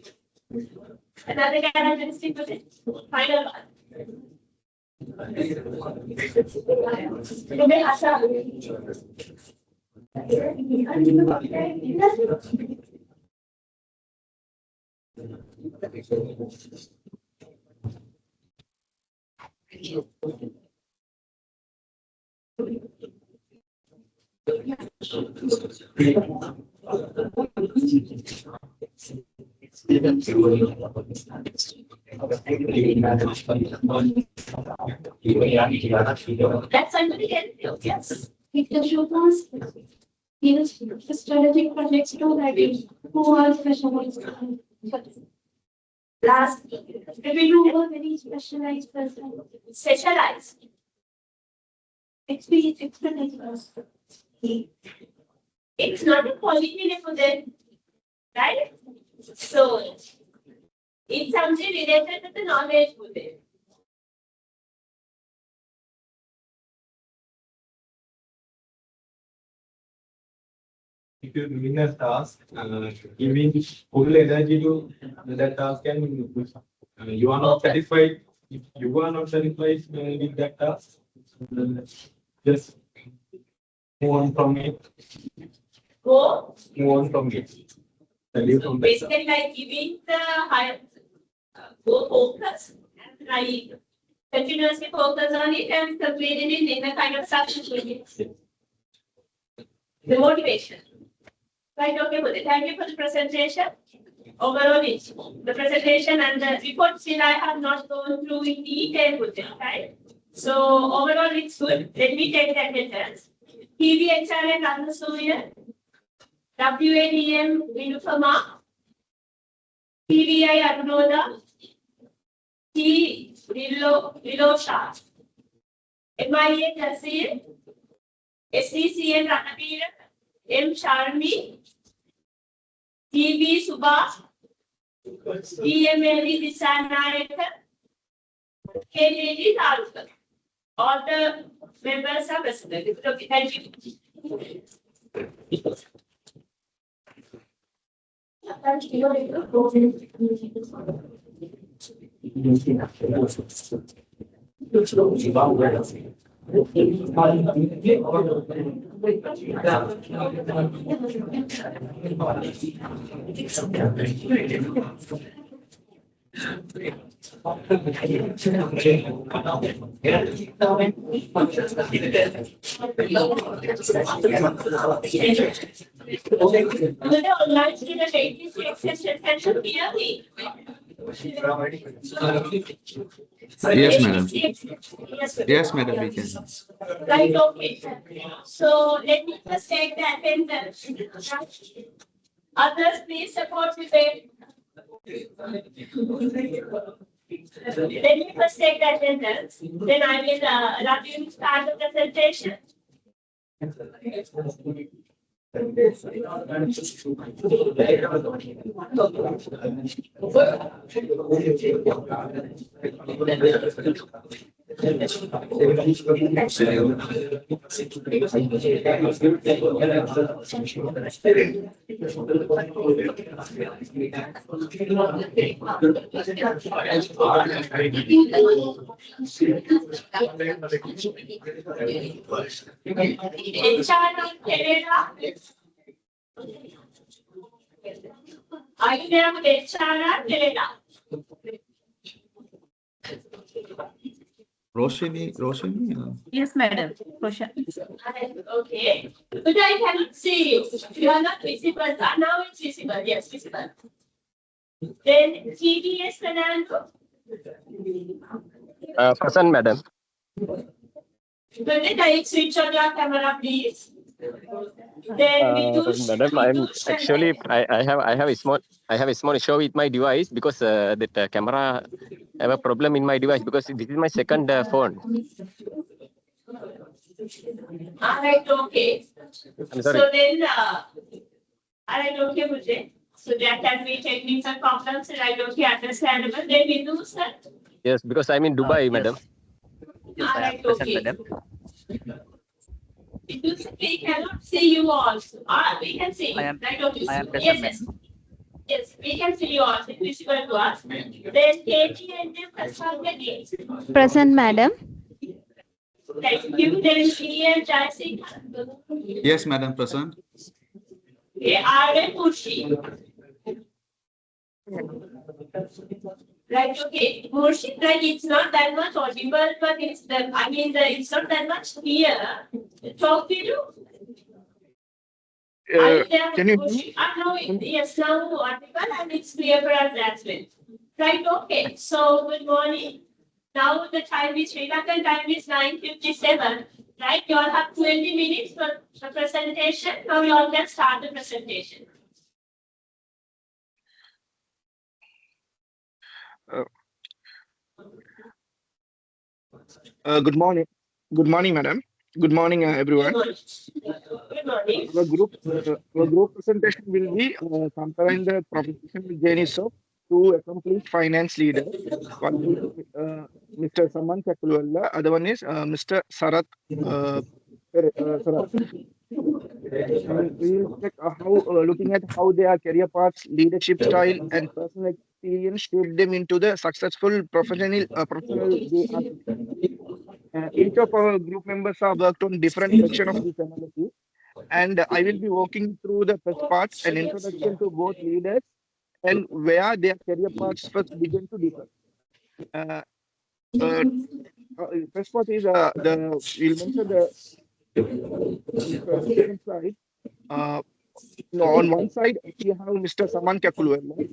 Another characteristic was it. Final one. That's somebody can do, yes. If the students use strategic projects to writing, who are specialized. Last, We do a very specialized person. specialized. Experience. It's not a quality for them, right? So it's something related to the knowledge for them. if you're doing a task, giving full energy to that task, and you are not satisfied. If you are not satisfied with that task, just move on from it. Go Move on from it. Leave from that task. basically like giving the higher, go focus and like continuously focus on it and completing it in a kind of successful way. The motivation. Right, okay, but thank you for the presentation. Overall, it's the presentation and the report still I have not gone through in detail with it, right? So overall, it's good. Let me take the attendance. PVHR and Ranasuya, WADM Vinupama, PVI Arunoda, T Vilosha, MIA Jasir, SDCN Ranapira, M Sharmi, TV Subhas, DMLE Disanayaka, KJD Thalukar. All the members are present. Okay, thank you. Online student 86 session can hear me. Yes, madam. Yes, Yes, madam, we can. right, okay. So let me just take the attendance. Others, please support me there. Let me first take the attendance, then I will, Ravi will start the presentation. HR on Canada. Are you there with HR on Canada? Roshini. Yes, madam. Roshan. Okay, but I cannot see you. You are not visible. Now it's visible. Yes, visible. Then TDS Fernando. Present, madam. Then I switch on your camera, please. Then we do. Madam, I'm actually I have a small issue with my device because the camera have a problem in my device because this is my second phone. All right, okay. I'm sorry. So then, all right, okay, Mujhe. So there can be technical problems, right? Okay, understandable. Then we do, sir. Yes, because I'm in Dubai, madam. All right, okay. We cannot see you also. We can see you. Right, okay. Yes, yes. Yes, we can see you also. It's visible to us. Then Katie and then Prasad. Present, madam. Thank you. Then EM Jaising. Yes, madam, present. R.M. Murshi. Right, okay. Murshi, like it's not that much audible, but it's the, it's not that much clear. Talk to you. Are you there? Can you? No, yes, now audible and it's clear for us as well. Right, okay. So good morning. Now the time is Sri Lankan time is 9:57. Right, you all have 20 minutes for the presentation. Now you all can start the presentation. Good morning. Good morning, madam. Good morning, everyone. Good morning. Our group presentation will be comparing the professional journeys of two accomplished finance leaders. One is Mr. Saman Chakulwalla, other one is Mr. Sarat. Sarat. And we will check looking at how their career paths, leadership style, and personal experience shaped them into the successful professional they are today. Each of our group members have worked on different sections of this analysis, and I will be walking through the first part, an introduction to both leaders and where their career paths first began to differ. Uh, uh, First part is we'll mention the different side. On one side, we have Mr. Saman Kakulwala,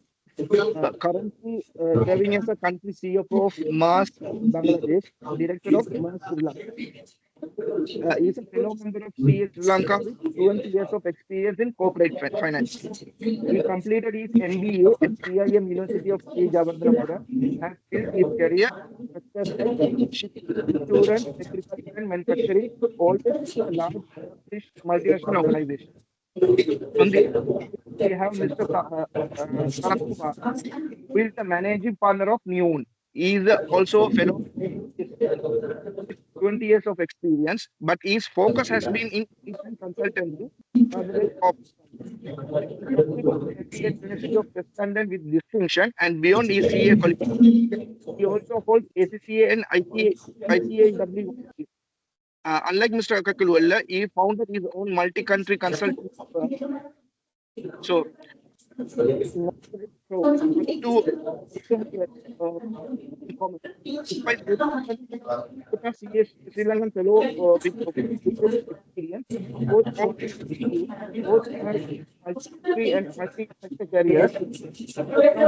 currently serving as a country CFO of Mars Bangladesh, director of Mars Sri Lanka. He is a fellow member of CS Sri Lanka with 20 years of experience in corporate finance. He completed his MBA at CIM University of Sri Javandramura and has built his career sectors like shipping, insurance, agriculture, and manufacturing, all with large established multinational organizations. On the other side, we have Mr. Sarat Kumar, who is the managing partner of Neon. He is also a fellow with 20 years of experience, but his focus has been in consultancy rather than corporate. He completed MBA at University of West London with distinction, and beyond his CA qualification, he also holds ACCA and ICA in WIC. Unlike Mr. Kakulwalla, he founded his own multi-country consulting firm. So, Sri Lankan fellow with experience, both on both have multi and multi-sector careers,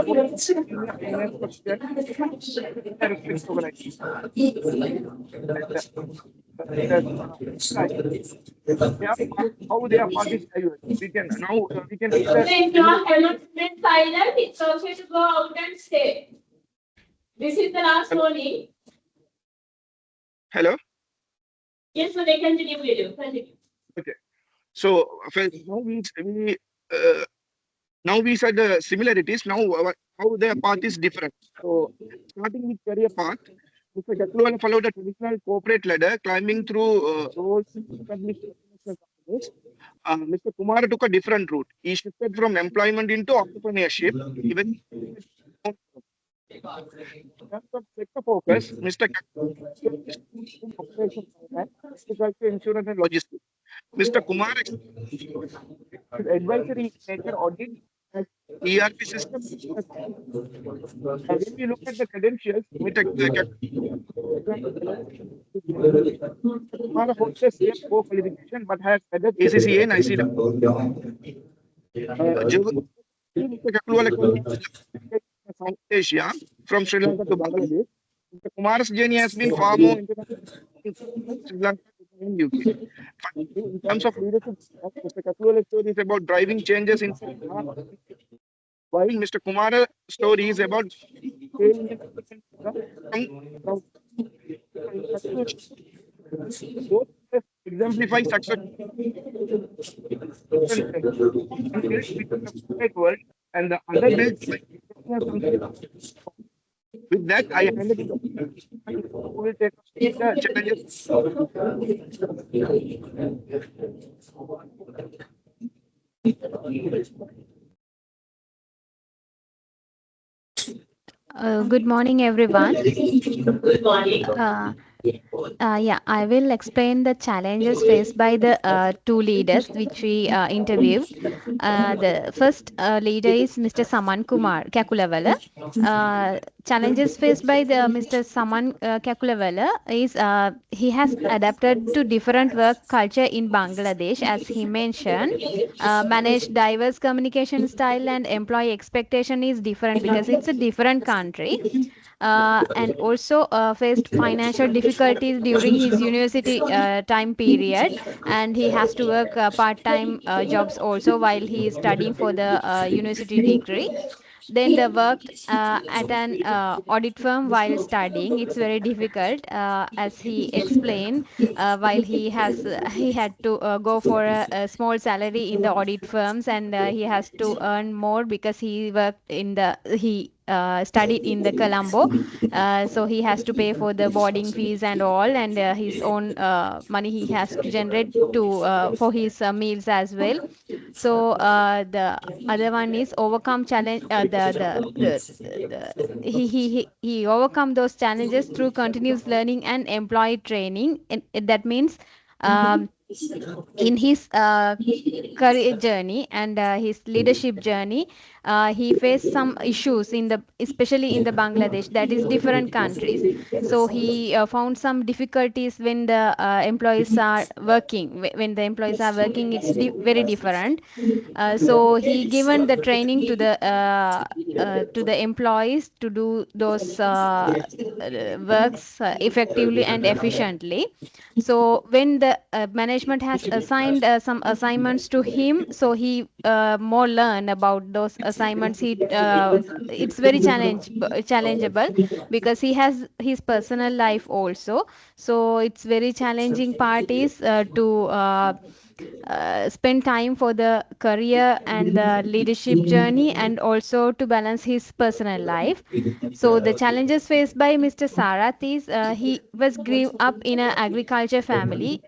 both senior finance position in a respective organization. How they are parties diverse. We can now we can see that. If your helmet is silent, it's okay to go out and stay. This is the last warning. Hello. Yes, so they continue with you. Continue. Okay. So now we said the similarities. Now how their path is different. So starting with career path, Mr. Gatluwala followed a traditional corporate ladder, climbing through roles established in international companies. Mr. Kumar took a different route. He shifted from employment into entrepreneurship. Even in terms of sector focus, Mr. Operation finance, agriculture, insurance, and logistics. Mr. Kumar advisory nature audit as ERP system. When we look at the credentials, Mr. Kumar holds a CFO qualification but has added ACCA and ICW. Mr. Gatluwala South Asia from Sri Lanka to Bangladesh. Mr. Kumar's journey has been far more international from Sri Lanka to the UK. In terms of leadership, Mr. Gatluwala's story is about driving changes in while Mr. Kumar's story is about scaling both exemplify success world and the other builds with that I handed it who will take the challenges. Good morning, everyone. Good morning. Yeah, I will explain the challenges faced by the two leaders which we interviewed. The first leader is Mr. Saman Kumar Kakulawala. Challenges faced by the Mr. Saman Kakulawala is he has adapted to different work culture in Bangladesh, as he mentioned. Managed diverse communication style and employee expectation is different because it's a different country. And also faced financial difficulties during his university time period, and he has to work part-time jobs also while he is studying for the university degree. Then the worked at an audit firm while studying. It's very difficult, as he explained. While he had to go for a small salary in the audit firms, and he has to earn more because he worked in the he studied in the Colombo, so he has to pay for the boarding fees and all, and his own money he has to generate to for his meals as well. So the other one is overcome challenge. He overcome those challenges through continuous learning and employee training. And that means in his career journey and his leadership journey, he faced some issues in the especially in the Bangladesh, that is different countries. So he found some difficulties when the employees are working. When the employees are working, it's very different. So he given the training to the employees to do those works effectively and efficiently. So when the management has assigned some assignments to him, so he more learn about those assignments. It's very challengeable because he has his personal life also. So it's very challenging part is to spend time for the career and the leadership journey, and also to balance his personal life. So the challenges faced by Mr. Sarath is he was grew up in an agriculture family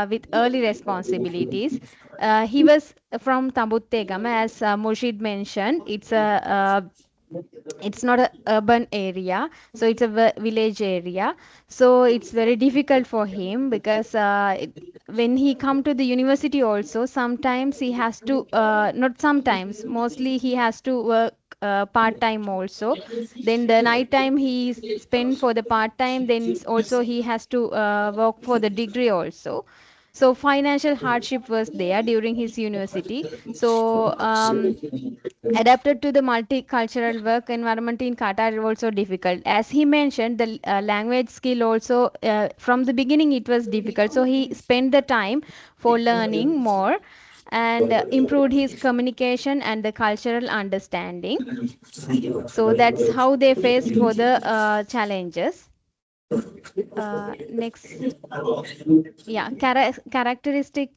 with early responsibilities. He was from Tambuttegam, as Murshid mentioned. It's a it's not a urban area, so it's a village area. So it's very difficult for him because when he come to the university also, sometimes he has to not sometimes, mostly he has to work part time also. Then the night time he spend for the part time, then also he has to work for the degree also. So financial hardship was there during his university. So adapted to the multicultural work environment in Qatar is also difficult. As he mentioned, the language skill also from the beginning it was difficult. So he spent the time for learning more and improved his communication and the cultural understanding. So that's how they faced for the challenges. Next, yeah, characteristic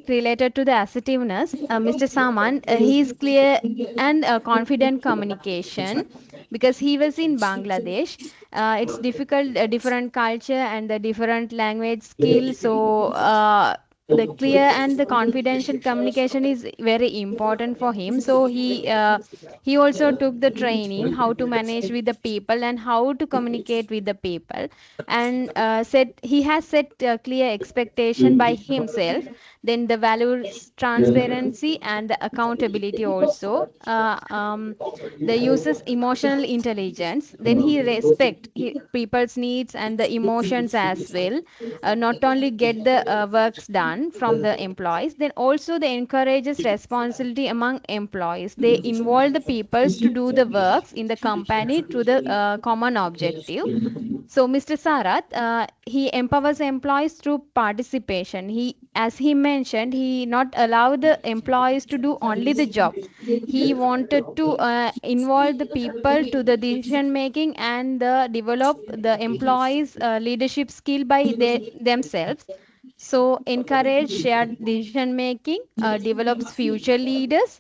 related to the assertiveness. Mr. Saman, he is clear and confident communication because he was in Bangladesh. It's difficult, different culture and the different language skill. So the clear and the confidential communication is very important for him. So he also took the training how to manage with the people and how to communicate with the people, and set he has set clear expectation by himself. Then the values transparency and the accountability also. The uses emotional intelligence. Then he respect people's needs and the emotions as well. Not only get the works done from the employees, then also they encourages responsibility among employees. They involve the peoples to do the works in the company to the common objective. So, Mr. Sarath, he empowers employees through participation. As he mentioned, he not allow the employees to do only the job. He wanted to involve the people to the decision making and develop the employees' leadership skill by themselves. So, encourage shared decision making, develops future leaders,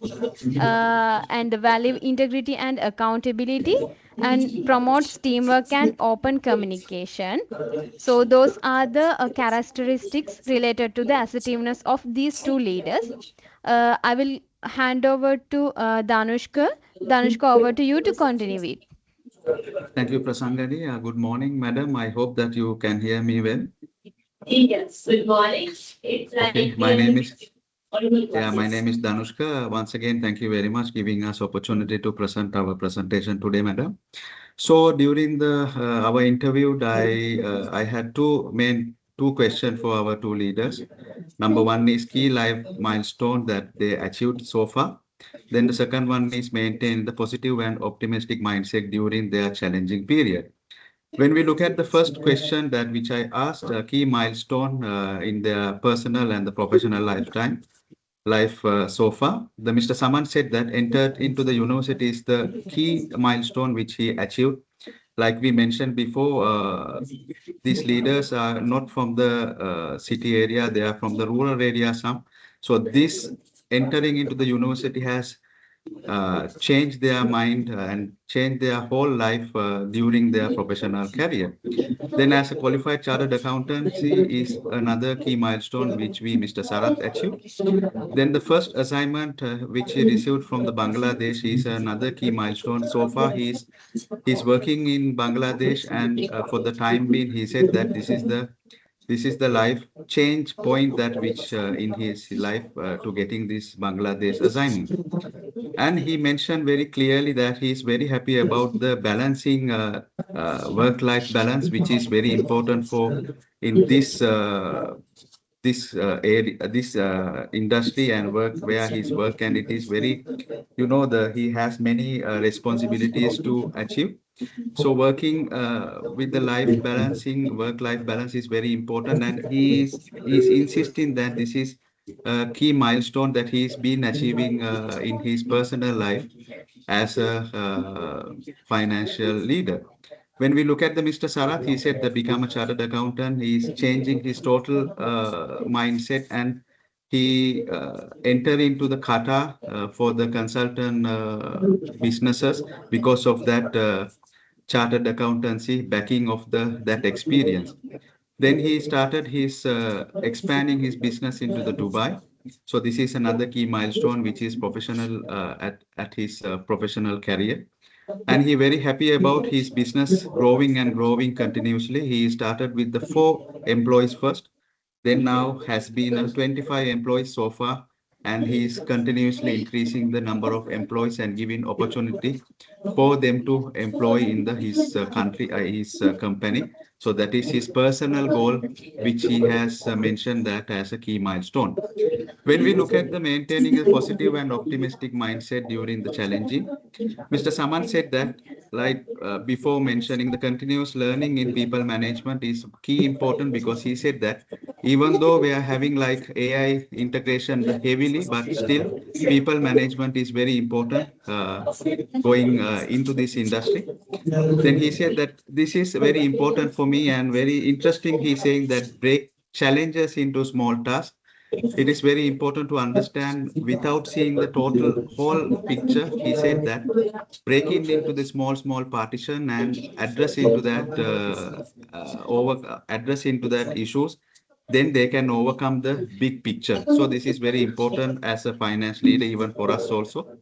and value integrity and accountability, and promotes teamwork and open communication. So those are the characteristics related to the assertiveness of these two leaders. I will hand over to Danushka. Danushka, over to you to continue with. Thank you, Prasangani. Good morning, madam. I hope that you can hear me well. Yes, good morning. It's Okay, like my name is Danushka. Once again, thank you very much giving us opportunity to present our presentation today, madam. So during the our interview, I had two questions for our two leaders. Number one is key life milestone that they achieved so far. Then the second one is maintain the positive and optimistic mindset during their challenging period. When we look at the first question that which I asked, a key milestone in their personal and the professional life so far, the Mr. Saman said that entered into the university is the key milestone which he achieved. Like we mentioned before, these leaders are not from the city area; they are from the rural area. So this entering into the university has change their mind and change their whole life during their professional career. Then as a qualified chartered accountancy is another key milestone which we, Mr. Sarath, achieved. Then the first assignment which he received from the Bangladesh is another key milestone. So far he's working in Bangladesh, and for the time being he said that this is the life change point that which in his life to getting this Bangladesh assignment. And he mentioned very clearly that he is very happy about the balancing work-life balance, which is very important for in this industry and work where he's work, and it is very, he has many responsibilities to achieve. So working with the work-life balance is very important, and he's insisting that this is a key milestone that he's been achieving in his personal life as a financial leader. When we look at the Mr. Sarath, he said that become a chartered accountant, he's changing his total mindset, and he enter into the Qatar for the consultant businesses because of that chartered accountancy backing of that experience. Then he started his expanding his business into the Dubai. So this is another key milestone, which is professional at his professional career. And he very happy about his business growing and growing continuously. He started with the 4 employees first, then now has been 25 employees so far, and he is continuously increasing the number of employees and giving opportunity for them to employ in his country, his company. So that is his personal goal, which he has mentioned that as a key milestone. When we look at the maintaining a positive and optimistic mindset during the challenging, Mr. Saman said that, like before mentioning, the continuous learning in people management is key important, because he said that even though we are having like AI integration heavily, but still people management is very important going into this industry. Then he said that this is very important for me and very interesting. He's saying that break challenges into small tasks. It is very important to understand without seeing the total whole picture. He said that breaking into the small partition and address into that address into that issues, then they can overcome the big picture. So this is very important as a finance leader, even for us also.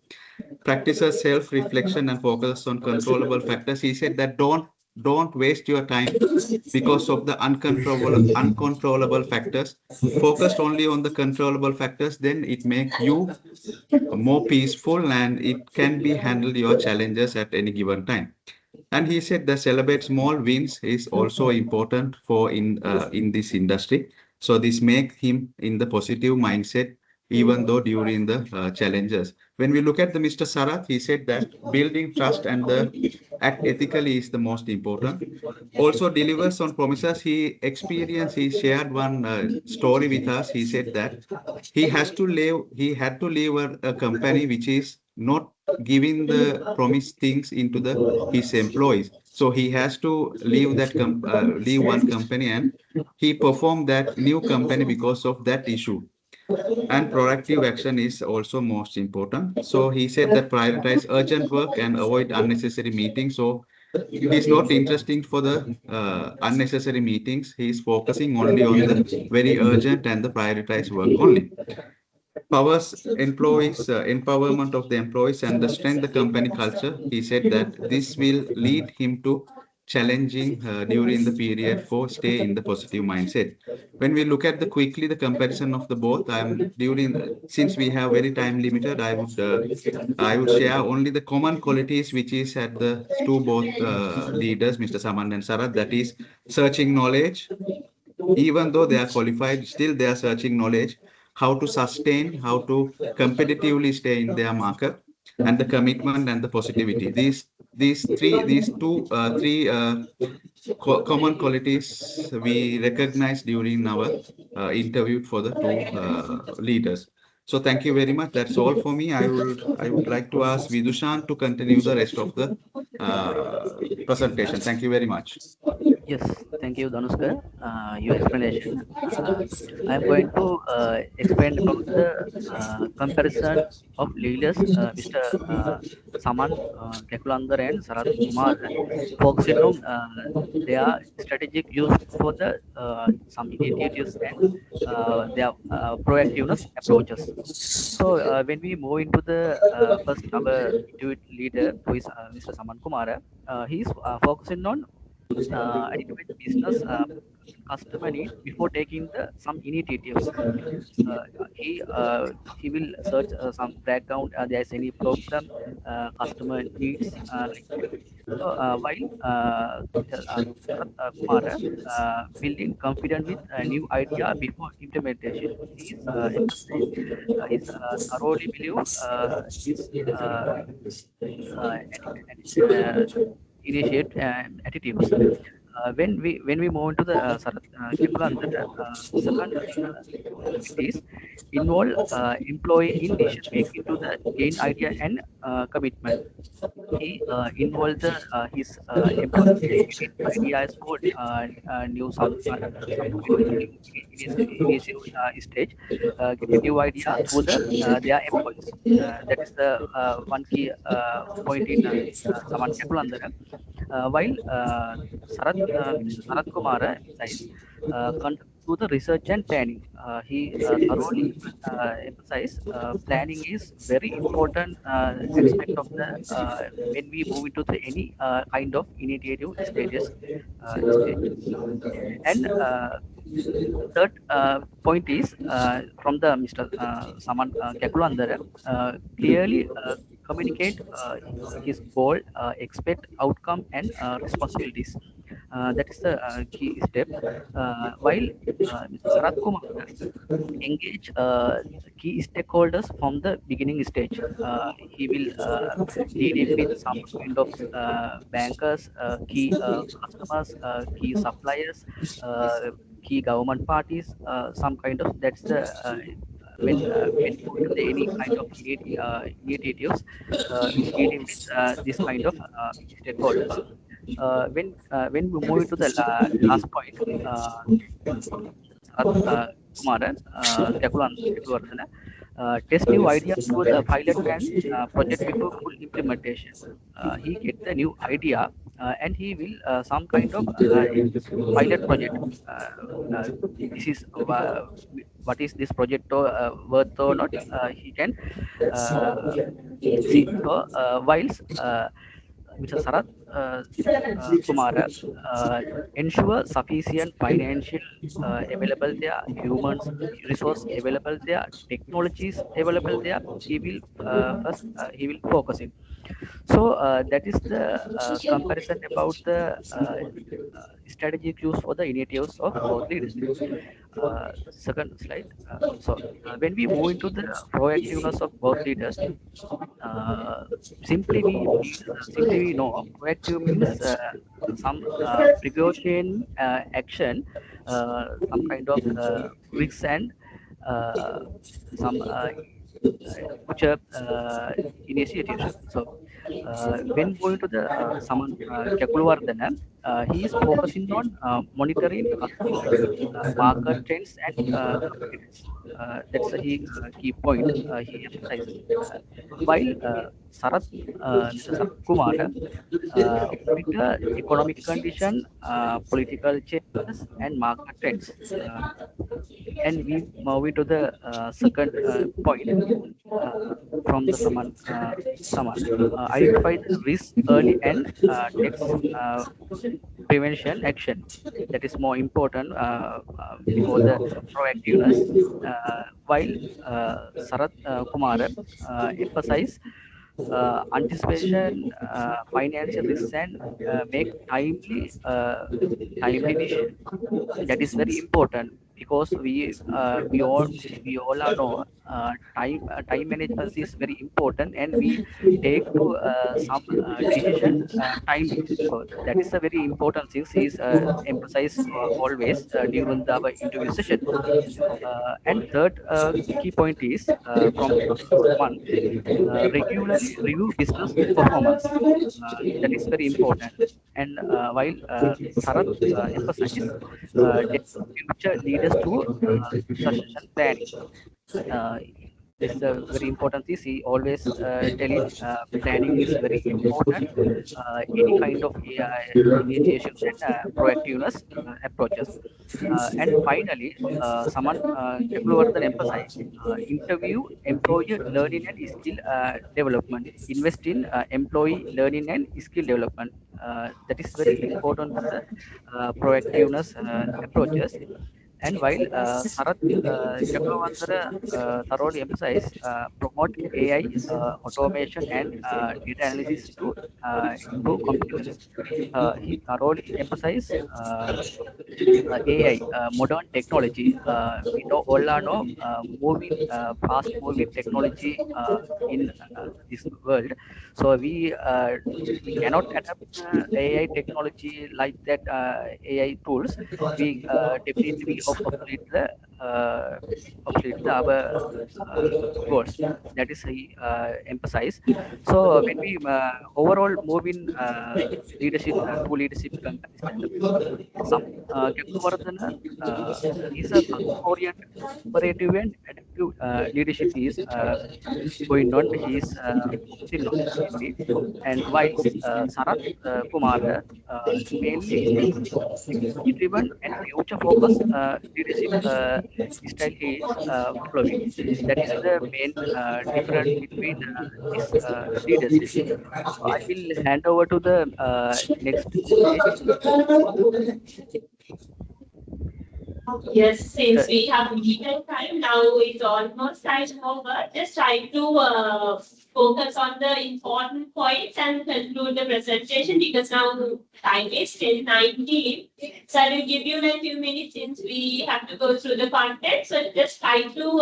Practices self-reflection and focus on controllable factors. He said that don't waste your time because of the uncontrollable factors. Focus only on the controllable factors, then it makes you more peaceful and it can be handled your challenges at any given time. And he said that celebrate small wins is also important for in this industry. So this makes him in the positive mindset, even though during the challenges. When we look at the Mr. Sarath, he said that building trust and the act ethically is the most important. Also delivers on promises. He shared one story with us. He said that he had to leave a company which is not giving the promised things into his employees. So he has to leave leave one company, and he performed that new company because of that issue. And proactive action is also most important. So he said that prioritize urgent work and avoid unnecessary meetings. So he's not interested for the unnecessary meetings. He's focusing only on the very urgent and the prioritized work only. Powers employees, empowerment of the employees and the strength the company culture. He said that this will lead him to challenging during the period for stay in the positive mindset. When we look at the quickly the comparison of the both, since we have very time limited, I would share only the common qualities which is at the both leaders, Mr. Saman and Sarath, that is searching knowledge. Even though they are qualified, still they are searching knowledge, how to sustain, how to competitively stay in their market, and the commitment and the positivity. These three common qualities we recognize during our interview for the 2 leaders. So thank you very much. That's all for me. I would like to ask Vidushan to continue the rest of the presentation. Thank you very much. Yes, thank you, Danushka. Your explanation. I am going to explain about the comparison of leaders, Mr. Saman Kekulandar and Sarath Kumar, focusing on their strategic use for the some initiatives and their proactiveness approaches. So when we move into the first our leader, who is Mr. Saman Kumar, he is focusing on identify the business customer need before taking the some initiatives. He will search some background. There's any problem customer needs like that. So while Sarath Kumar building confident with a new idea before implementation, he is emphasized his thoroughly believe his initiate attitudes. When we move into the Sarath Kekulandar, second activities involve employee in decision making to the gain idea and commitment. He involved his employees getting ideas for new some initial stage, getting new idea through the their employees. That is the one key point in Saman Kekulandar. While Mr. Sarath Kumar emphasized to the research and planning. He thoroughly emphasized planning is very important aspect of the when we move into the any kind of initiative stage. And third point is from the Mr. Saman Kekulandara, clearly communicate his goal, expect outcome and responsibilities. That is the key step. While Mr. Sarat Kumar engage key stakeholders from the beginning stage. He will dealing with some kind of bankers, key customers, key suppliers, key government parties, some kind of that's the when going to the any kind of initiatives dealing with this kind of stakeholders. When we move into the last point, Sarat Kumaran, Kekulavardhana, test new idea through the pilot and project before full implementation. He get the new idea and he will some kind of pilot project. This is what is this project worth or not? He can see. So whilst Mr. Sarat Kumara ensure sufficient financial available there, humans resource available there, technologies available there. He will first he will focus in. So that is the comparison about the strategic use for the initiatives of both leaders. Second slide. When we move into the proactiveness of both leaders, uh, simply we know proactive means some precaution action, some kind of risks and uh, some future initiatives. So when going to the Saman Kekulavardhana, he is focusing on monitoring customer needs, market trends, and competitors. That's a key point he emphasizes. While Mr. Sarat Kumar monitor economic condition, political changes, and market trends. And we move into the second point from the Saman. Identify the risk early and takes prevention action. That is more important before the proactiveness. While Sarat Kumar emphasize anticipation, financial risks, and make timely decision. That is very important because we all are know time management is very important and we take to some decision timely. So that is a very important thing is emphasized always during our interview session. And third key point is from one, regularly review business performance. That is very important. And while Sarat emphasized future leaders to succession planning. Uh, this is a very important thing. He always telling planning is very important. Any kind of initiations and proactiveness approaches. And finally, someone Kekulavardhan emphasize interview employee learning and skill development. Invest in employee learning and skill development. That is very important to the proactiveness approaches. And while Sarat Chakravantara thoroughly emphasized promote AI, automation, and data analysis to improve competitiveness, he thoroughly emphasized AI, modern technology. We know all are know moving fast moving technology in this world. So we cannot adapt AI technology like that AI tools. We definitely we obsolete the of achieving our goals. That is he emphasize. So when we overall move in leadership, two leadership companies, some Kekuvardhana is a oriented, cooperative and adaptive leadership is going on. He is still on mainly, and while Sarat Kumar mainly driven and future focused leadership style he is following. That is the main difference between these leadership. So I will hand over to the next stage. Yes, since we have limited time now, it's almost time over. Just try to focus on the important points and conclude the presentation because now time is 10:19. So I will give you like 2 minutes since we have to go through the content. So just try to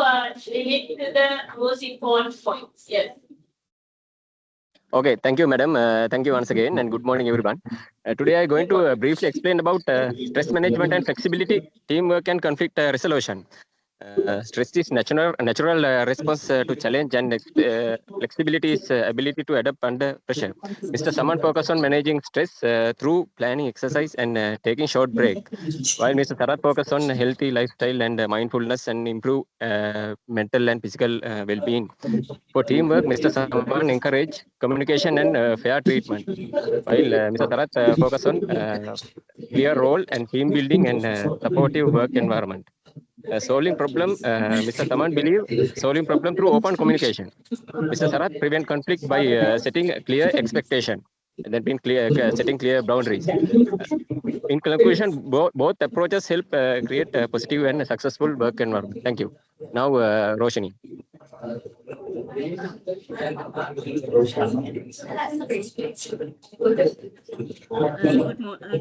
relate to the most important points. Yes. Okay, thank you, madam. Thank you once again, and good morning, everyone. Today, I'm going to briefly explain about stress management and flexibility, teamwork, and conflict resolution. Stress is natural response to challenge, and flexibility is ability to adapt under pressure. Mr. Saman focus on managing stress through planning, exercise, and taking short break, while Mr. Sarat focus on healthy lifestyle and mindfulness and improve mental and physical well-being. For teamwork, Mr. Saman encourage communication and fair treatment, while Mr. Sarat focus on clear role and team building and supportive work environment. Solving problem, Mr. Saman believe solving problem through open communication. Mr. Sarat prevent conflict by setting clear expectation and then being clear, setting clear boundaries. In conclusion, both approaches help create a positive and successful work environment. Thank you. Now, Roshini.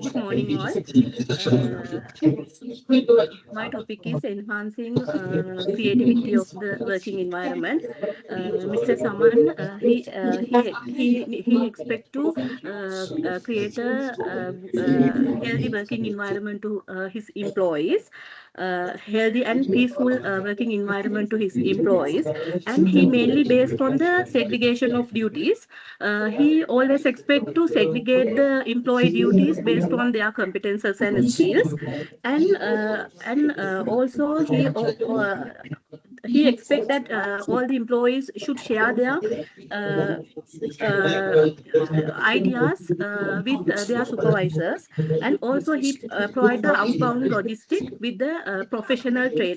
Good morning, all. My topic is enhancing creativity of the working environment. Mr. Saman, he expect to create a healthy working environment to his employees. Healthy and peaceful working environment to his employees, and he mainly based on the segregation of duties. He always expect to segregate the employee duties based on their competences and skills, and also he expect that all the employees should share their ideas with their supervisors, and also he provide the outbound logistic with the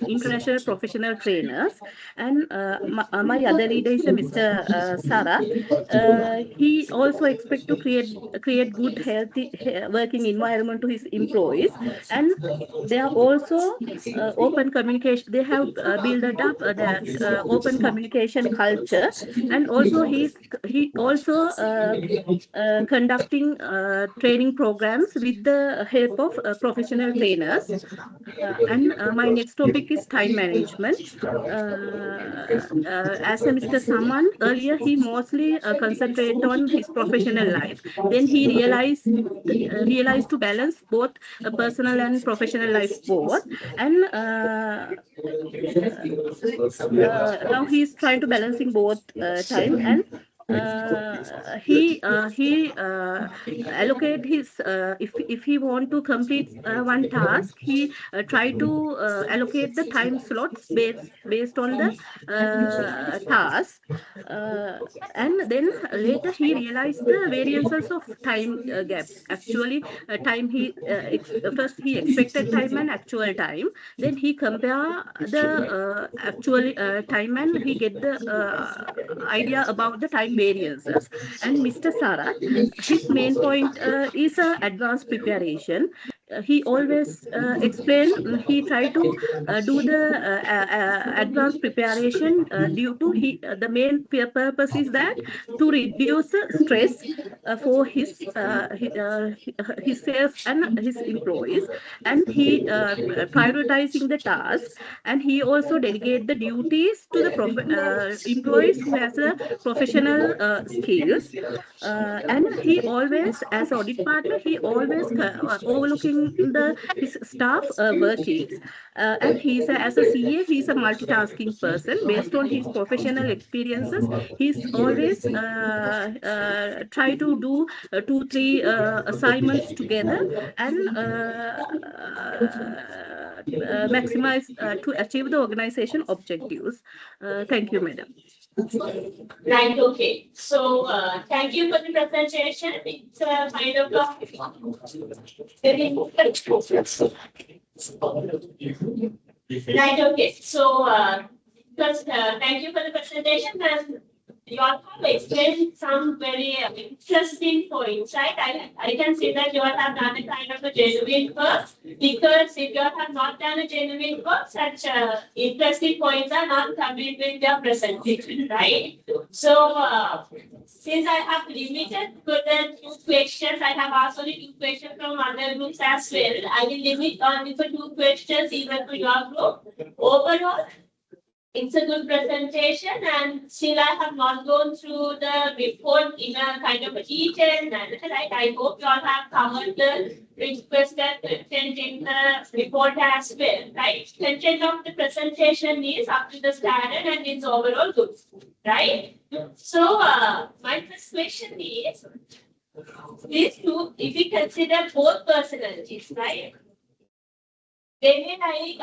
international professional trainers. And my other leader is Mr. Sarat. He also expect to create good healthy working environment to his employees, and they are also open communication. They have built up that open communication culture, and also he also conducting training programs with the help of professional trainers. And my next topic is time management. As Mr. Saman earlier, he mostly concentrate on his professional life. Then he realized to balance both personal and professional life both, and now he is trying to balancing both time, and he allocate his if he want to complete one task, he try to allocate the time slots based on the task, and then later he realized the variances of time gaps. Actually, time first he expected time and actual time, then he compare the actual time, and he get the idea about the time variances. And Mr. Sarat, his main point is advanced preparation. He always explain, he try to do the advanced preparation due to the main purpose is that to reduce stress for himself and his employees, and he prioritizing the task, and he also delegate the duties to the employees who has a professional skills, and he always, as audit partner, he always overlooking his staff workings. And as a CA, he's a multitasking person. Based on his professional experiences, he's always try to do 2-3 assignments together and maximize to achieve the organization objectives. Thank you, madam. Right, okay. So, thank you for the presentation. It's a kind of right, okay. So, first, thank you for the presentation and you all have explained some very interesting points, right? I can see that you all have done a kind of a genuine work because if you all have not done a genuine work, such interesting points are not coming with your presentation, right? So, since I have limited to the 2 questions, I have asked only 2 questions from other groups as well. I will limit only for 2 questions even to your group. Overall, it's a good presentation and still I have not gone through the report in a kind of a detailed manner. Right? I hope you all have covered the requested content in the report as well. Right? Content of the presentation is up to the standard and it's overall good. Right? So my first question is, these two, if we consider both personalities, right? They engage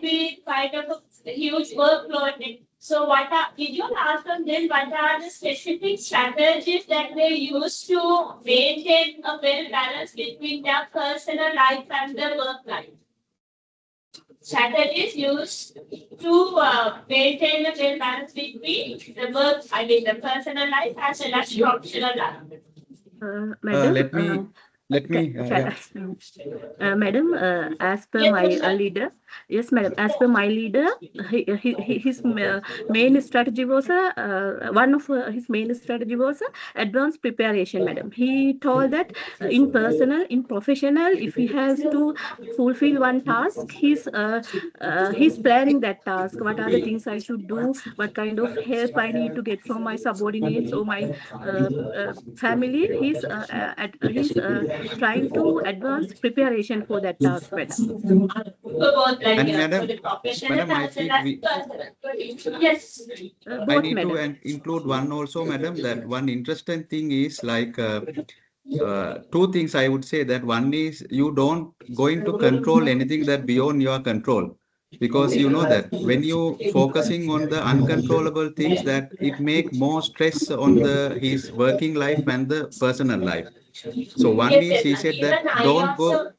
with kind of a huge workload. So did you ask them then what are the specific strategies that they use to maintain a well balance between their personal life and their work life? Strategies used to maintain a well balance between the work, the personal life as well as professional life. Madam, madam, as per Yes, my leader, yes, madam, as per my leader, his main strategy was one of his main strategy was advanced preparation, madam. He told that in professional, if he has to fulfill one task, he's planning that task. What are the things I should do? What kind of help I need to get from my subordinates or my family? He's trying to advance preparation for that task, madam. And madam, I think yes. I need to include one also, madam, that one interesting thing is like 2 things I would say. That one is you don't going to control anything that beyond your control, because you know that when you focusing on the uncontrollable things, that it make more stress on his working life and the personal life. So one is he said that don't go.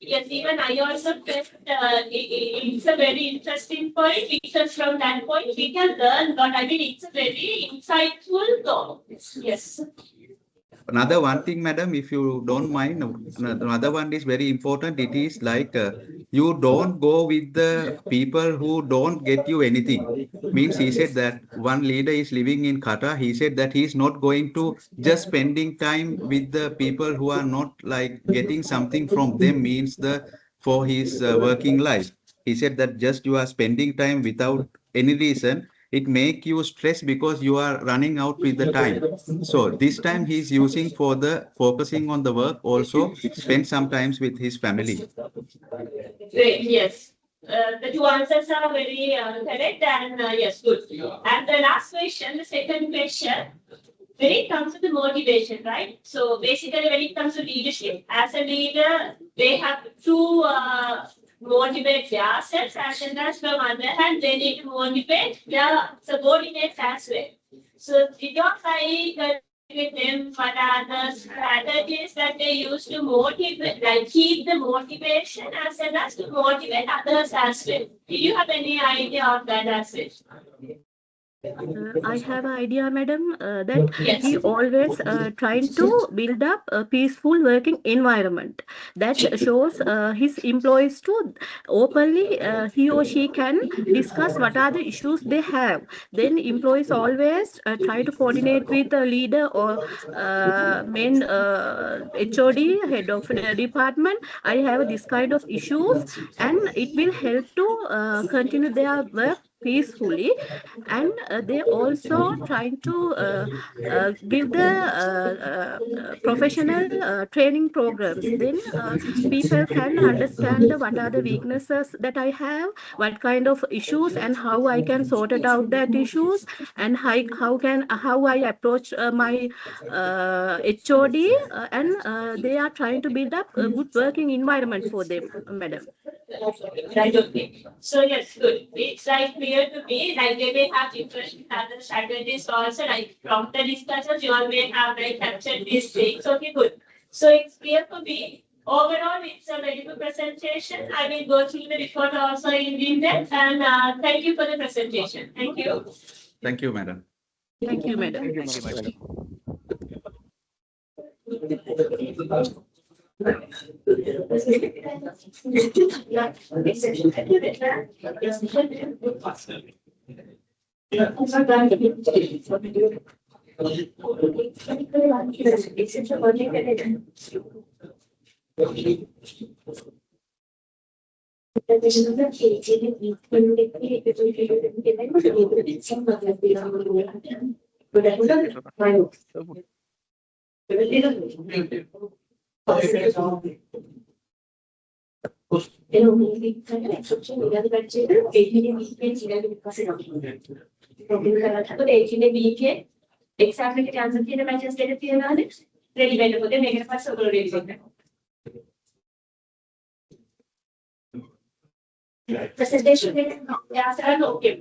Yes, even I also felt it's a very interesting point because from that point we can learn, but it's a very insightful thought. Yes. Another one thing, madam, if you don't mind, another one is very important. It is like you don't go with the people who don't get you anything. Means he said that one leader is living in Qatar. He said that he's not going to just spending time with the people who are not like getting something from them, means for his working life. He said that just you are spending time without any reason. It make you stress because you are running out with the time. So this time he's using for the focusing on the work, also spend some times with his family. Great, yes. The 2 answers are very correct and yes, good. And the last question, the second question, when it comes to the motivation, right? So basically when it comes to leadership, as a leader, they have to motivate themselves as well as from other hand, they need to motivate their subordinates as well. So did you try with them what are the strategies that they use to motivate, like keep the motivation as well as to motivate others as well? Do you have any idea of that as well? I have an idea, madam, that he always trying to build up a peaceful working environment that shows his employees to openly he or she can discuss what are the issues they have. Then employees always try to coordinate with the leader or main HOD, head of the department. I have this kind of issues, and it will help to continue their work peacefully, and they also trying to give the professional training programs. Then people can understand what are the weaknesses that I have, what kind of issues, and how I can sort it out that issues, and how I approach my HOD, and they are trying to build up a good working environment for them, madam. Right, okay. So yes, good. It's like clear to me, like they may have different other strategies also, like from the discussions, you all may have like captured these things. Okay, good. So it's clear to me. Overall, it's a very good presentation. I will go through the report also in detail, and thank you for the presentation. Thank you. Thank you, madam. Thank you, madam. Thank you, madam. Exactly, chance of matches get ready better for the make a possible presentation. Yeah, okay.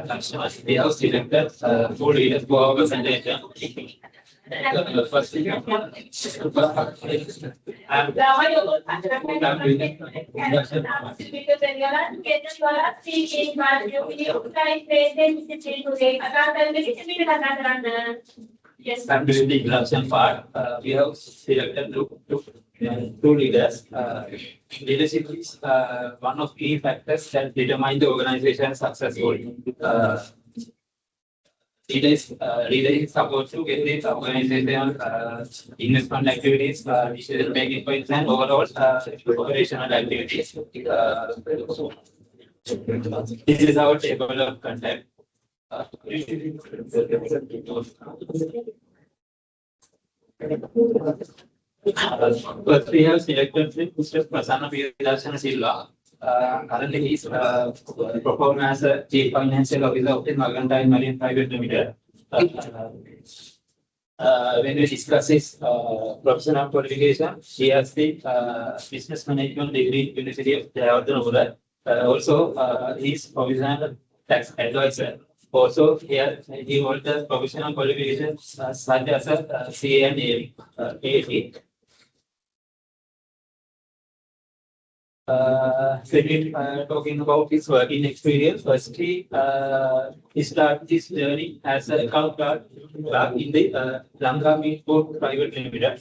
Customers, we have selected two leaders for our presentation. First, Yes. I'm doing the introduction part. We have selected two leaders. Leadership is one of key factors that determine the organization's successful. Leader is supposed to get the organizational investment activities, decision making points, and overall operational activities. This is our table of content. First, we have selected Mr. Prasanna Piyadarshana Silva. Currently, he is performed as a Chief Financial Officer of the Mercantile Marine Private Limited. When we discuss his professional qualification, he has the Business Management degree, University of Jayawardena. Also, he is professional tax advisor. Also, here he holds the professional qualifications such as a CA and AAT. Second, talking about his working experience, firstly, he started his journey as an account clerk in the Lanka Meat Port Private Limited.